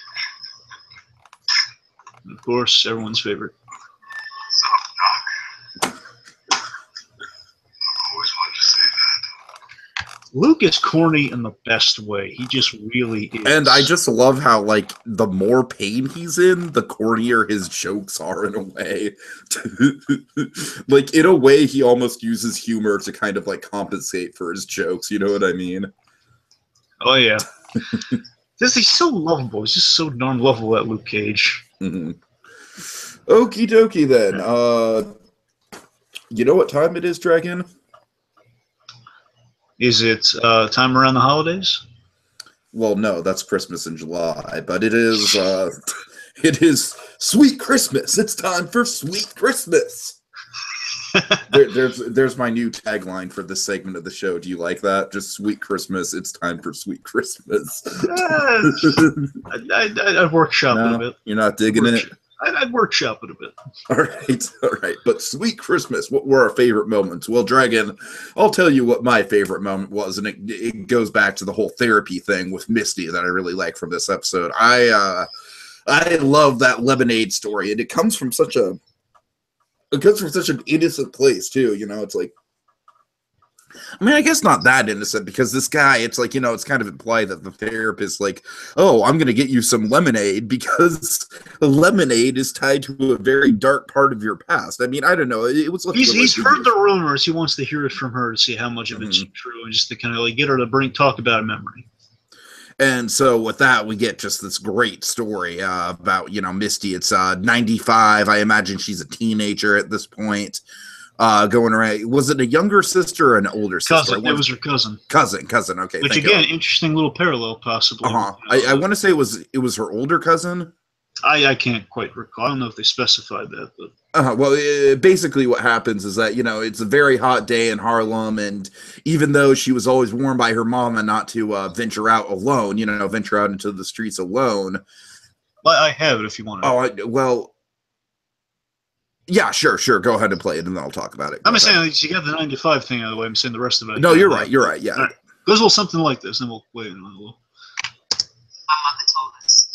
And of course, everyone's favorite. Son of Doc. I always wanted to say that. Luke is corny in the best way. He just really is. And I just love how, like, the more pain he's in, the cornier his jokes are in a way. Like, in a way, he almost uses humor to kind of, like, compensate for his jokes. You know what I mean? Oh, yeah. He's so lovable. He's just so darn lovable, that Luke Cage. Okie dokie, then. You know what time it is, Dragon? Is it time around the holidays? Well, no, that's Christmas in July, but it is it is Sweet Christmas. It's time for Sweet Christmas. There's my new tagline for this segment of the show. Do you like that? Just Sweet Christmas. It's time for Sweet Christmas. I'd workshop it a bit. You're not digging it? I'd workshop it a bit. All right. But Sweet Christmas, what were our favorite moments? Well, Dragon, I'll tell you what my favorite moment was, and it goes back to the whole therapy thing with Misty that I really like from this episode. I love that lemonade story, and it comes from such an innocent place too. You know, it's like, I mean, I guess not that innocent, because this guy, it's like, you know, it's kind of implied that the therapist, like, oh, I'm going to get you some lemonade because lemonade is tied to a very dark part of your past. I mean, I don't know. It was like he's heard the rumors. He wants to hear it from her to see how much of it's true, and just to kind of like get her to talk about a memory. And so with that, we get just this great story about, you know, Misty. It's 95. I imagine she's a teenager at this point. Going around. Was it a younger sister or an older sister? Cousin. It was her cousin. Cousin. Okay. Which again, interesting little parallel, possibly. I want to say it was her older cousin. I can't quite recall. I don't know if they specified that, but. Well, basically what happens is that, you know, it's a very hot day in Harlem, and even though she was always warned by her mama not to venture out alone, you know, venture out into the streets alone. Well, I have it if you want to. Well. Yeah, sure. Go ahead and play it, and then I'll talk about it. I'm just saying, you got the 95 thing out of the way. I'm saying the rest of it. No, you're right. Yeah. All right. Goes a little something like this, and then we'll wait a little. My mother told us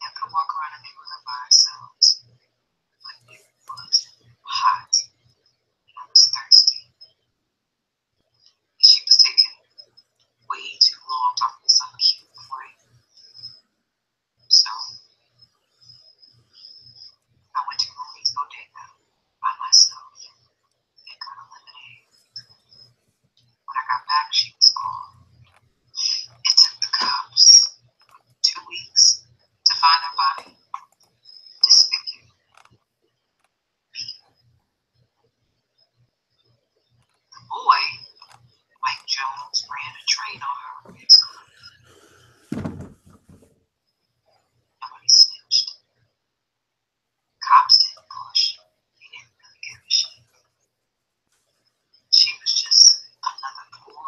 never to walk around the neighborhood by ourselves. But it was hot. I was thirsty. She was taking way too long talking to some cute boy. So I went to Ruby's bodega by myself and got a lemonade. When I got back, she was gone. It took the cops 2 weeks to find her body. Disfigured. Beaten. The boy, Mike Jones, ran a train on her. Nobody snitched. Cops didn't push. They didn't really give a shit. She was just another poor,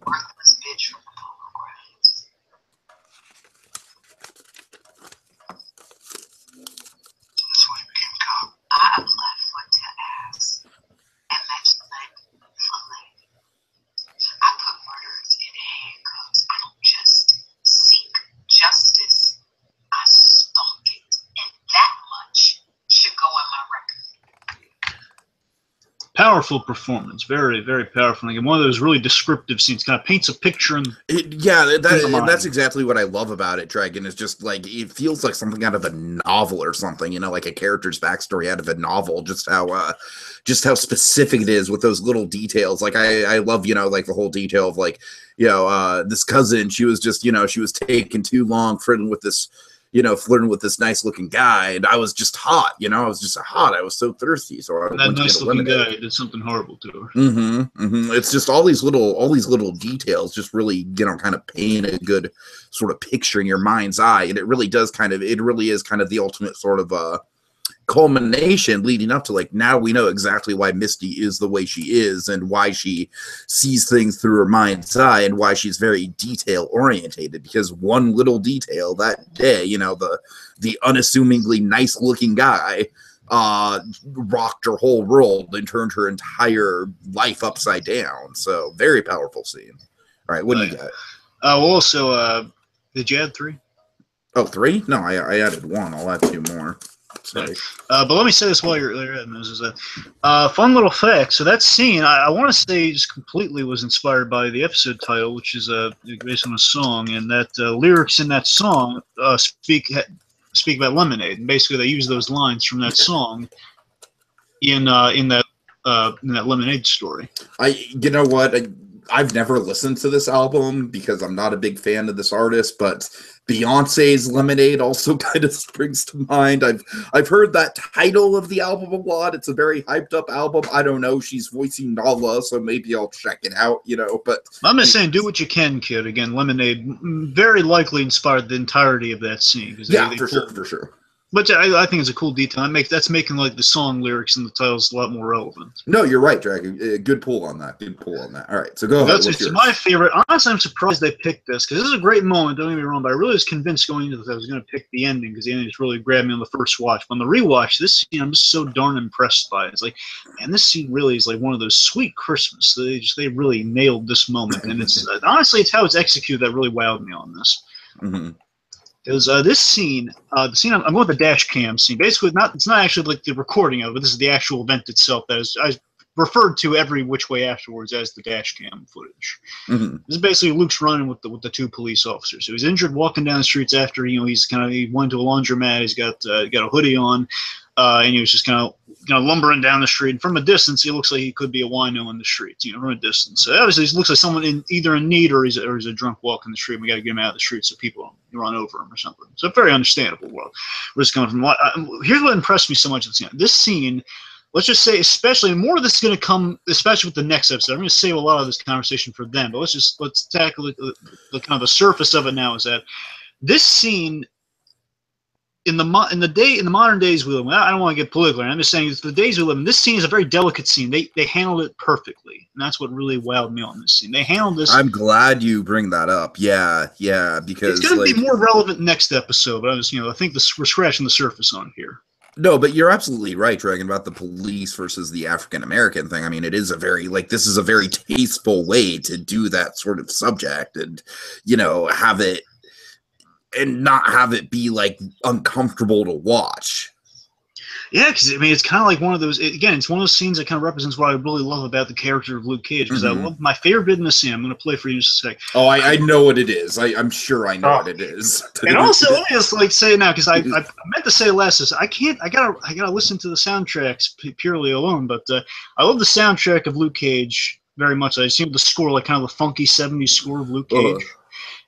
worthless bitch from the polo grounds. That's why you became a cop. I applied foot to ass and matched leg for leg. I put murderers in handcuffs. I don't just seek justice. I stalk it. And that much should go in my record. Powerful performance, very, very powerful. And one of those really descriptive scenes, kind of paints a picture. And that's exactly what I love about it. Dragon is just like, it feels like something out of a novel or something. You know, like a character's backstory out of a novel. Just how specific it is with those little details. Like I love, you know, like the whole detail of like, you know, this cousin. She was just, you know, she was taking too long flirting with this nice looking guy, and I was just hot, you know, I was so thirsty. So that nice looking guy did something horrible to her. It's just all these little details just really, you know, kind of paint a good sort of picture in your mind's eye, and it really is kind of the ultimate sort of culmination leading up to, like, now we know exactly why Misty is the way she is, and why she sees things through her mind's eye, and why she's very detail orientated, because one little detail that day, you know, the unassumingly nice looking guy rocked her whole world and turned her entire life upside down. So very powerful scene. All right, what do you got? Also, did you add 3? Oh, 3? No, I added 1. I'll add 2 more. Sorry. But let me say this while you're adding those. Is a fun little fact. So that scene, I want to say, just completely was inspired by the episode title, which is based on a song, and that lyrics in that song speak about lemonade, and basically they use those lines from that song in that lemonade story. You know what? I've never listened to this album because I'm not a big fan of this artist, but Beyonce's Lemonade also kind of springs to mind. I've heard that title of the album a lot. It's a very hyped up album. I don't know. She's voicing Nala, so maybe I'll check it out, you know. But I'm just saying, do what you can, kid. Again, Lemonade very likely inspired the entirety of that scene. Yeah, for sure. But I think it's a cool detail. That's making like the song lyrics and the titles a lot more relevant. No, you're right, Dragon. Good pull on that. All right, so go ahead. It's my favorite. Honestly, I'm surprised they picked this because this is a great moment. Don't get me wrong, but I really was convinced going into this I was going to pick the ending because the ending just really grabbed me on the first watch. But on the rewatch, this scene I'm just so darn impressed by. It's like, man, this scene really is like one of those sweet Christmas. They really nailed this moment, and it's honestly it's how it's executed that really wowed me on this. Mm-hmm. Because this scene, the scene I'm going with the dash cam scene. Basically, it's not actually like the recording of it. This is the actual event itself that is I referred to every which way afterwards as the dash cam footage. Mm-hmm. This is basically Luke's running with the two police officers. So he's injured walking down the streets after he went to a laundromat. He's got a hoodie on, and he was just kind of lumbering down the street. And from a distance, he looks like he could be a wino in the streets. From a distance. So obviously, he looks like someone either in need or he's a drunk walking the street. We got to get him out of the street so people don't run over him or something. So very understandable. Well, where it's coming from. Here's what impressed me so much. This scene. Let's just say, especially more of this is going to come, especially with the next episode. I'm going to save a lot of this conversation for them, but let's tackle the kind of the surface of it now. Is that this scene in the modern days we live in? I don't want to get political. I'm just saying it's the days we live in. This scene is a very delicate scene. They handled it perfectly, and that's what really wowed me on this scene. They handled this. I'm glad you bring that up. Yeah, because it's going to be more relevant next episode. But I think we're scratching the surface on here. No, but you're absolutely right, Dragon, about the police versus the African-American thing. I mean, it is this is a very tasteful way to do that sort of subject and, have it and not have it be like uncomfortable to watch. Yeah, because it's kind of like one of those. It's one of those scenes that kind of represents what I really love about the character of Luke Cage. Because I love my favorite bit in the scene. I'm going to play for you in just a sec. Oh, I know what it is. I'm sure I know what it is. And also, let me just say it now because I meant to say it last. I can't. I gotta listen to the soundtracks purely alone. But I love the soundtrack of Luke Cage very much. I seen the score, like kind of the funky '70s score of Luke Cage.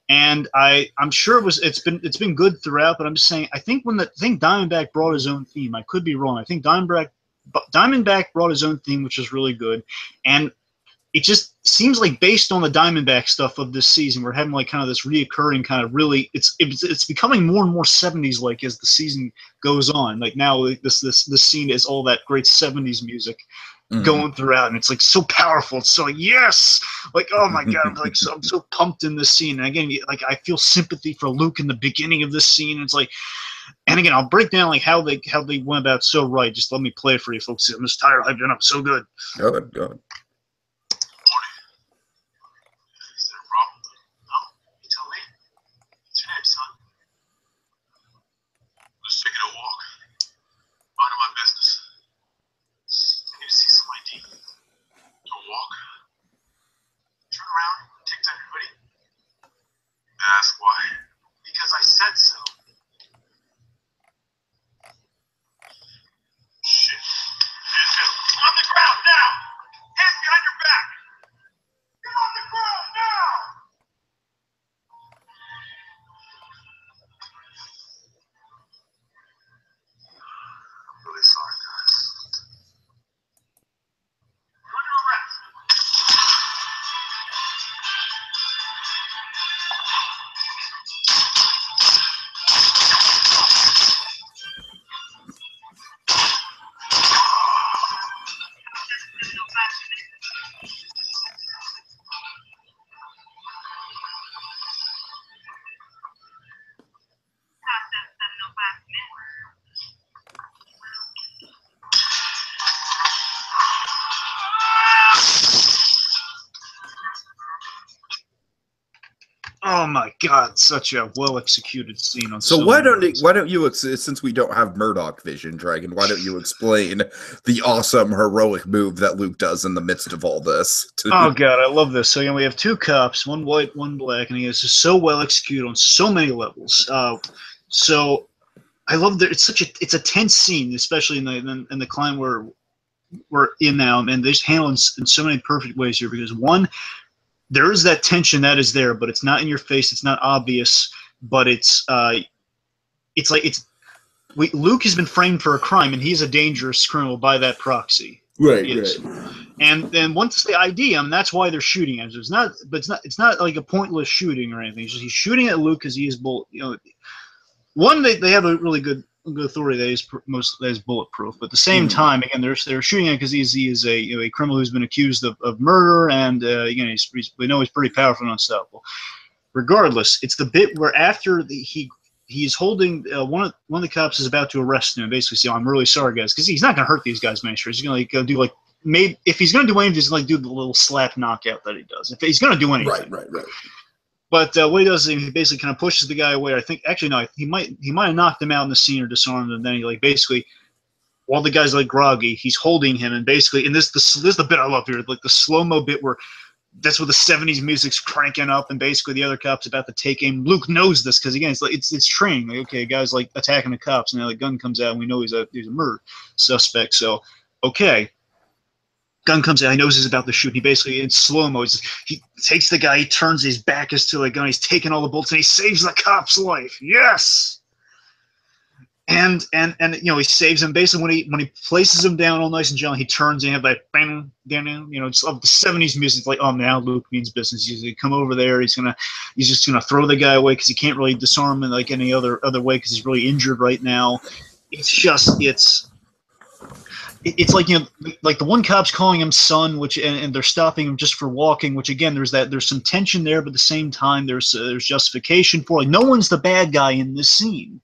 And I'm sure it's been good throughout, but I'm just saying I think Diamondback brought his own theme. I could be wrong. I think Diamondback brought his own theme, which is really good, and it just seems like based on the Diamondback stuff of this season, we're having like kind of this reoccurring kind of really it's becoming more and more 70s like as the season goes on. Like now this scene is all that great 70s music. Going throughout, and it's like so powerful. It's so yes, like oh my god, I'm so pumped in this scene. And again, like I feel sympathy for Luke in the beginning of this scene. It's like, and again, I'll break down like how they went about so right. Just let me play it for you folks. I'm just tired. I've been up so good. Go ahead. Is there a problem? No, you tell me. What's your name, son? I'm just taking a walk. Minding my business. I need to see some ID. Don't walk. Turn around and take down your hoodie. Ask why. Because I said so. Shit. On the ground now! Hands behind your back! Get on the ground now! I'm really sorry, guys. You're under arrest. Oh my god, such a well executed scene on. So why don't you since we don't have Murdoch vision, Dragon? Why don't you explain the awesome heroic move that Luke does in the midst of all this? Oh god, I love this. So we have two cops, one white, one black, and he is just so well executed on so many levels. So I love that it's a tense scene, especially in the climb we're in now, and they just handle it in so many perfect ways here. Because one, there is that tension that is there, but it's not in your face. It's not obvious, but Luke has been framed for a crime, and he's a dangerous criminal by that proxy. Right. And then once they ID him, that's why they're shooting him. It's not like a pointless shooting or anything. It's just he's shooting at Luke because he is one, they have a really good authority that is bulletproof. But at the same time, again, they're shooting him because he is a criminal who's been accused of murder, and we know he's pretty powerful and unstoppable. Regardless, it's the bit where after he's holding one of the cops is about to arrest him and basically say, "I'm really sorry, guys," because he's not going to hurt these guys, man. He's going to do maybe if he's going to do anything, he's going to do the little slap knockout that he does. If he's going to do anything, right. But what he does is he basically kind of pushes the guy away. I think actually no, he might have knocked him out in the scene or disarmed him. And then he basically, while the guy's groggy, he's holding him, and basically, and this is the bit I love here, the slow-mo bit where that's where the 70s music's cranking up, and basically the other cop's about to take aim. Luke knows this because again, it's training. Okay, guys attacking the cops, and now the gun comes out, and we know he's a murder suspect. So okay. Gun comes out. He knows he's about to shoot. He basically, in slow-mo, he takes the guy. He turns his back to the gun. He's taking all the bullets, and he saves the cop's life. Yes. And he saves him. Basically, when he places him down all nice and gentle, he turns and you have that bang, it's of the 70s music. It's oh, now Luke means business. He's gonna come over there. He's just gonna throw the guy away because he can't really disarm him any other way because he's really injured right now. It's like the one cop's calling him son, and they're stopping him just for walking. Which again, there's some tension there, but at the same time, there's justification for no one's the bad guy in this scene,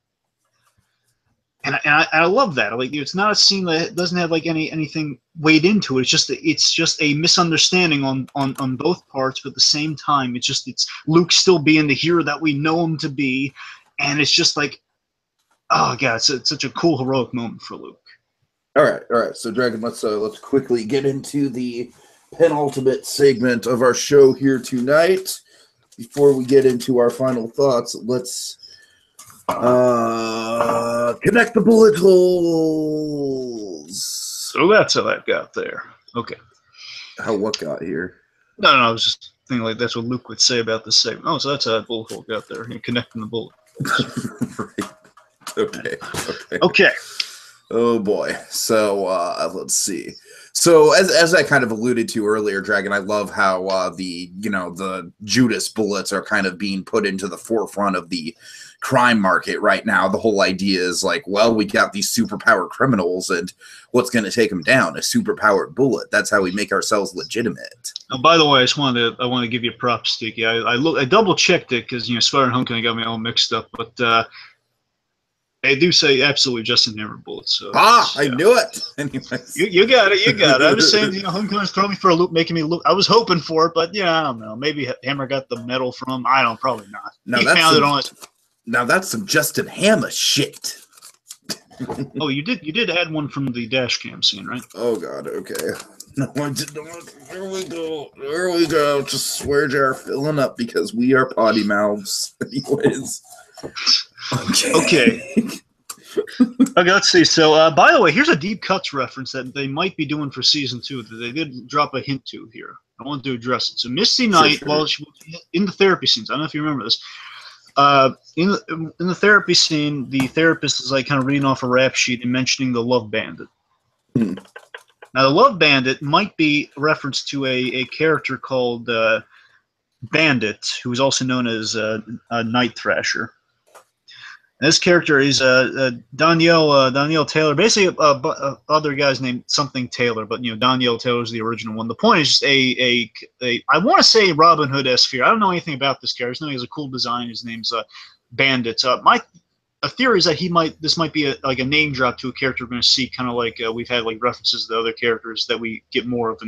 and I love that. It's not a scene that doesn't have anything weighed into it. It's just a misunderstanding on both parts, but at the same time, it's Luke still being the hero that we know him to be, and it's just oh god, it's such a cool heroic moment for Luke. All right. So, Dragon, let's quickly get into the penultimate segment of our show here tonight. Before we get into our final thoughts, let's connect the bullet holes. So that's how that got there. Okay. What got here? No, I was just thinking that's what Luke would say about this segment. Oh, so that's how that bullet hole got there. Connecting the bullet. Right. Okay. Oh boy. So let's see. So as I kind of alluded to earlier, Dragon, I love how the Judas bullets are kind of being put into the forefront of the crime market right now. The whole idea is we got these superpowered criminals, and what's going to take them down? A superpowered bullet. That's how we make ourselves legitimate. Oh, by the way, I want to give you props, Tiki. I double checked it because Spider and Homecoming got me all mixed up, but. They do say absolutely Justin Hammer bullets. So I knew it. Anyways. You got it. I'm just saying, Homecoming's throwing me for a loop, making me look. I was hoping for it, but I don't know. Maybe Hammer got the medal from. Probably not. Now that's some Justin Hammer shit. Oh, you did add one from the dash cam scene, right? Oh God. Okay. No, I did not. Here we go. Just swear jar filling up because we are potty mouths. Anyways. Okay, let's see. So, by the way, here's a deep cuts reference that they might be doing for season 2 that they did drop a hint to here. I want to address it. So, Misty Knight, while she was in the therapy scenes, I don't know if you remember this. In the therapy scene, the therapist is kind of reading off a rap sheet and mentioning the Love Bandit. Now, the Love Bandit might be a reference to a character called Bandit, who is also known as Night Thrasher. This character is Danielle Taylor. Basically, other guy's named something Taylor, but Danielle Taylor is the original one. The point is just I want to say Robin Hood-esque figure. I don't know anything about this character. I just know he has a cool design. His name's Bandit. My theory is that this might be a name drop to a character we're going to see, kind of like we've had references to other characters that we get more of.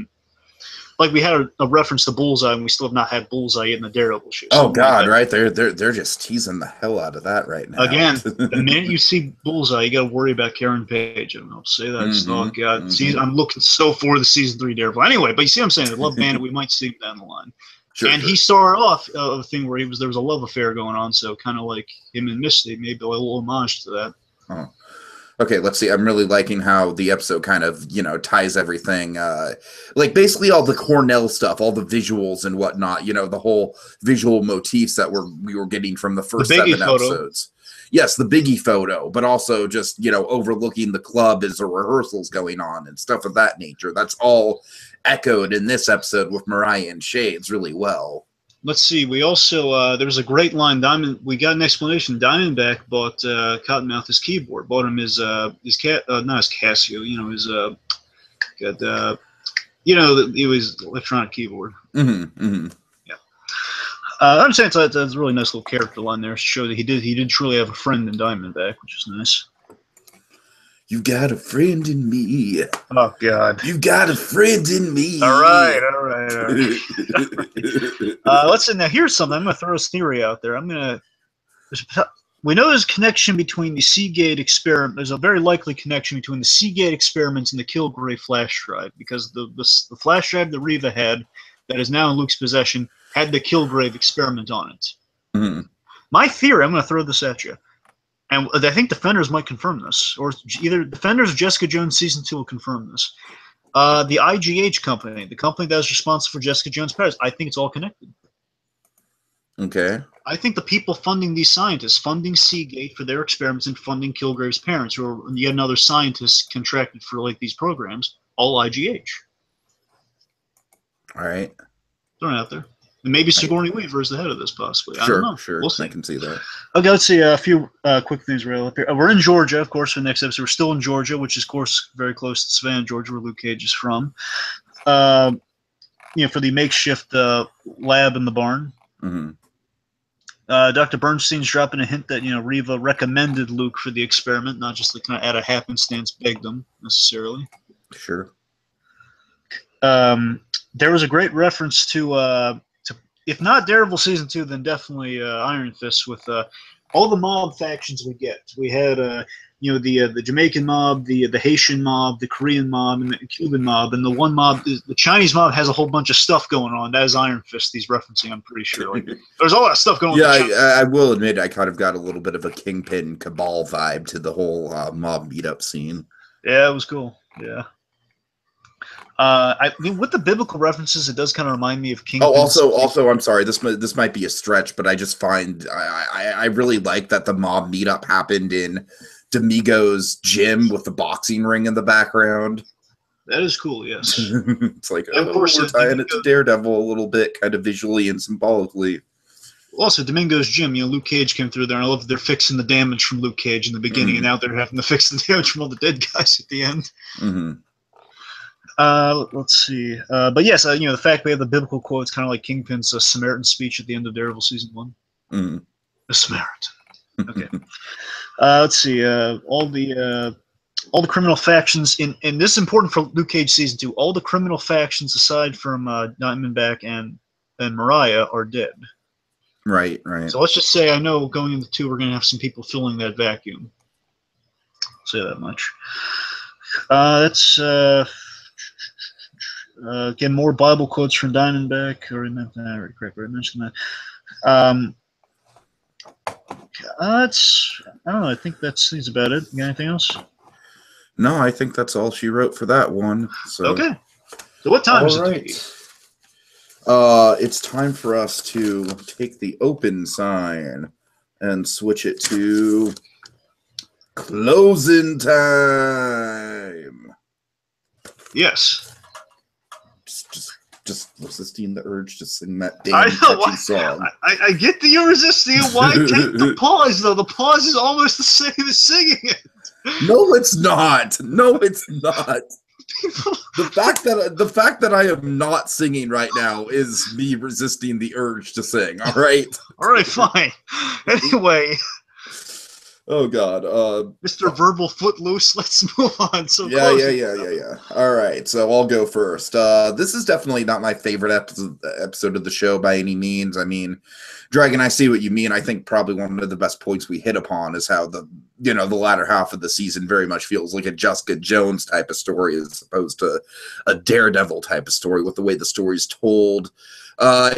Like we had a reference to Bullseye, and we still have not had Bullseye in the Daredevil show. Oh God, right? They're just teasing the hell out of that right now. Again, the minute you see Bullseye, you got to worry about Karen Page. And I'll say that. Oh God, I'm looking so forward to season 3 Daredevil. Anyway, but you see what I'm saying? The Love Bandit, we might see him down the line. Sure. He started off a thing where there was a love affair going on, so kind of like him and Misty, maybe a little homage to that. Oh. Okay, let's see. I'm really liking how the episode kind of, ties everything. Like basically all the Cornell stuff, all the visuals and whatnot, the whole visual motifs that we were getting from the first Biggie 7 photo. episodes. Yes, the Biggie photo, but also just, overlooking the club as the rehearsals going on and stuff of that nature. That's all echoed in this episode with Mariah and Shades really well. Let's see. We also there was a great line. We got an explanation. Diamondback bought Cottonmouth his keyboard. Bought him his not his Casio. It was electronic keyboard. Yeah. I'm saying that's a really nice little character line there to show that he did truly have a friend in Diamondback, which is nice. You got a friend in me. Oh God. You got a friend in me. All right. Let's see. Now here's something. I'm gonna throw this theory out there. We know there's a connection between the Seagate experiment. There's a very likely connection between the Seagate experiments and the Kilgrave flash drive, because the flash drive that Reva had, that is now in Luke's possession, had the Kilgrave experiment on it. Mm-hmm. My theory. I'm gonna throw this at you. And I think Defenders might confirm this, or either Defenders or Jessica Jones Season 2 will confirm this. The IGH company, the company that is responsible for Jessica Jones' parents, I think it's all connected. Okay. I think the people funding these scientists, funding Seagate for their experiments and funding Kilgrave's parents, who are yet another scientist contracted for these programs, all IGH. All right. Throwing it out there. And maybe Sigourney Weaver is the head of this, possibly. I don't know. Sure. We'll see. I can see that. Okay, let's see a few quick things right up here. We're in Georgia, of course, for the next episode. We're still in Georgia, which is, of course, very close to Savannah, Georgia, where Luke Cage is from. For the makeshift lab in the barn. Mm-hmm. Dr. Bernstein's dropping a hint that, Reva recommended Luke for the experiment, not just kind of at a happenstance begged him, necessarily. Sure. There was a great reference to if not Daredevil Season 2, then definitely Iron Fist with all the mob factions we get. We had, the Jamaican mob, the Haitian mob, the Korean mob, and the Cuban mob. And the one mob, the Chinese mob, has a whole bunch of stuff going on. That is Iron Fist he's referencing, I'm pretty sure. There's all that stuff going on. Yeah, I will admit I kind of got a little bit of a Kingpin Cabal vibe to the whole mob meetup scene. Yeah, it was cool. Yeah. With the biblical references, it does kind of remind me of King. Oh, also, I'm sorry. This might be a stretch, but I just find I really like that the mob meetup happened in Domingo's gym with the boxing ring in the background. That is cool. Yes. It's like, of course, we're tying it to Daredevil a little bit, kind of visually and symbolically. Also, Domingo's gym. Luke Cage came through there, and I love that they're fixing the damage from Luke Cage in the beginning, and now they're having to fix the damage from all the dead guys at the end. Mm-hmm. Let's see. But yes, the fact we have the biblical quotes, kind of like Kingpin's Samaritan speech at the end of Daredevil Season 1. Mm-hmm. The Samaritan. Okay. Let's see. All the criminal factions and this is important for Luke Cage Season 2. All the criminal factions aside from Diamondback and Mariah are dead. Right. So let's just say I know going into 2 we're going to have some people filling that vacuum. I'll say that much. That's again more Bible quotes from Diamondback. Already mentioned that. That's I don't know. I think that's about it. You got anything else? No, I think that's all she wrote for that one. So. Okay. So what time is it? It's time for us to take the open sign and switch it to closing time. Yes. Just resisting the urge to sing that damn catchy song. I get that you're resisting it. Why take the pause, though? The pause is almost the same as singing it. No, it's not. The fact that I am not singing right now is me resisting the urge to sing. All right. All right, fine. Anyway. Oh God, Mr. Verbal Footloose. Let's move on. So yeah. All right, so I'll go first. This is definitely not my favorite episode of the show by any means. I mean, Dragon, I see what you mean. I think probably one of the best points we hit upon is how the latter half of the season very much feels like a Jessica Jones type of story as opposed to a Daredevil type of story with the way the story's told. I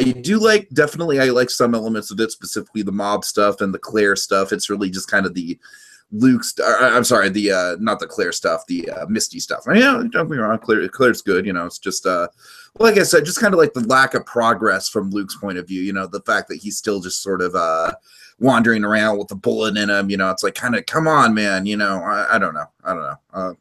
like some elements of it, specifically the mob stuff and the Claire stuff. It's really just kind of the Luke's. I'm sorry, the not the Claire stuff, the Misty stuff. I mean, don't get me wrong, Claire's good. You know, it's just like I said, just kind of like the lack of progress from Luke's point of view. You know, the fact that he's still just sort of wandering around with a bullet in him. You know, it's like kind of come on, man. You know, I don't know. A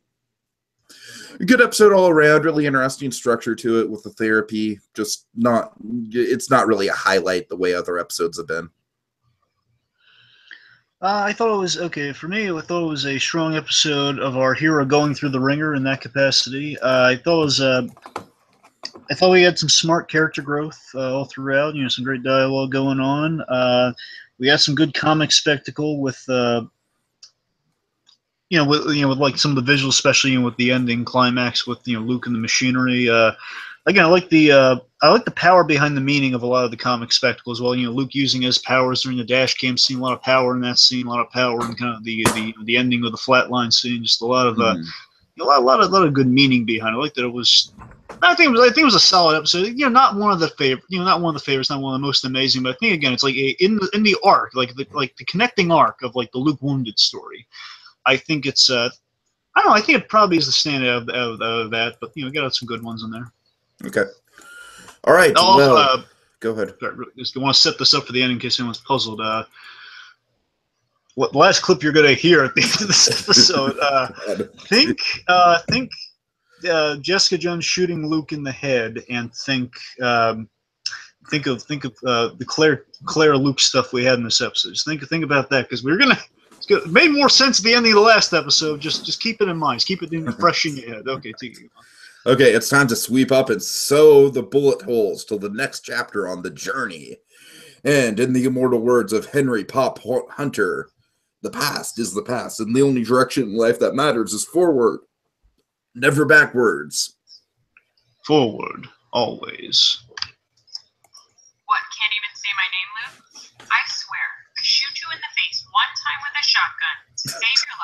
good episode all around. Really interesting structure to it with the therapy. Just not. It's not really a highlight the way other episodes have been. I thought it was okay for me. I thought it was a strong episode of our hero going through the ringer in that capacity. I thought we had some smart character growth all throughout. You know, some great dialogue going on. We had some good comic spectacle with with like some of the visuals, especially with the ending climax with Luke and the machinery. Again, I like the power behind the meaning of a lot of the comic spectacle as well. Luke using his powers during the dash cam scene, a lot of power in that scene, a lot of power in kind of the ending of the flatline scene. Just a lot of a lot of good meaning behind it. I like that it was. I think it was a solid episode. Not one of the favorite. Not one of the favorites. Not one of the most amazing. But I think again, it's like in the arc, like the connecting arc of like the Luke wounded story. I think it's. I don't know. I think it probably is the standout of that. But got some good ones in there. Okay. All right. Also, well, go ahead. Just want to set this up for the end in case anyone's puzzled. What the last clip you're going to hear at the end of this episode? Think Jessica Jones shooting Luke in the head, and think of the Claire Luke stuff we had in this episode. Just think about that, because we're gonna. It made more sense at the ending of the last episode. Just keep it in mind. Just keep it fresh in your head. Okay, Tiki. Okay, it's time to sweep up and sew the bullet holes till the next chapter on the journey. And in the immortal words of Henry Pop Hunter, the past is the past, and the only direction in life that matters is forward, never backwards. Forward, always. What, can't even say my name, Luke? I swear, I shoot you in the face one time with a shotgun to save your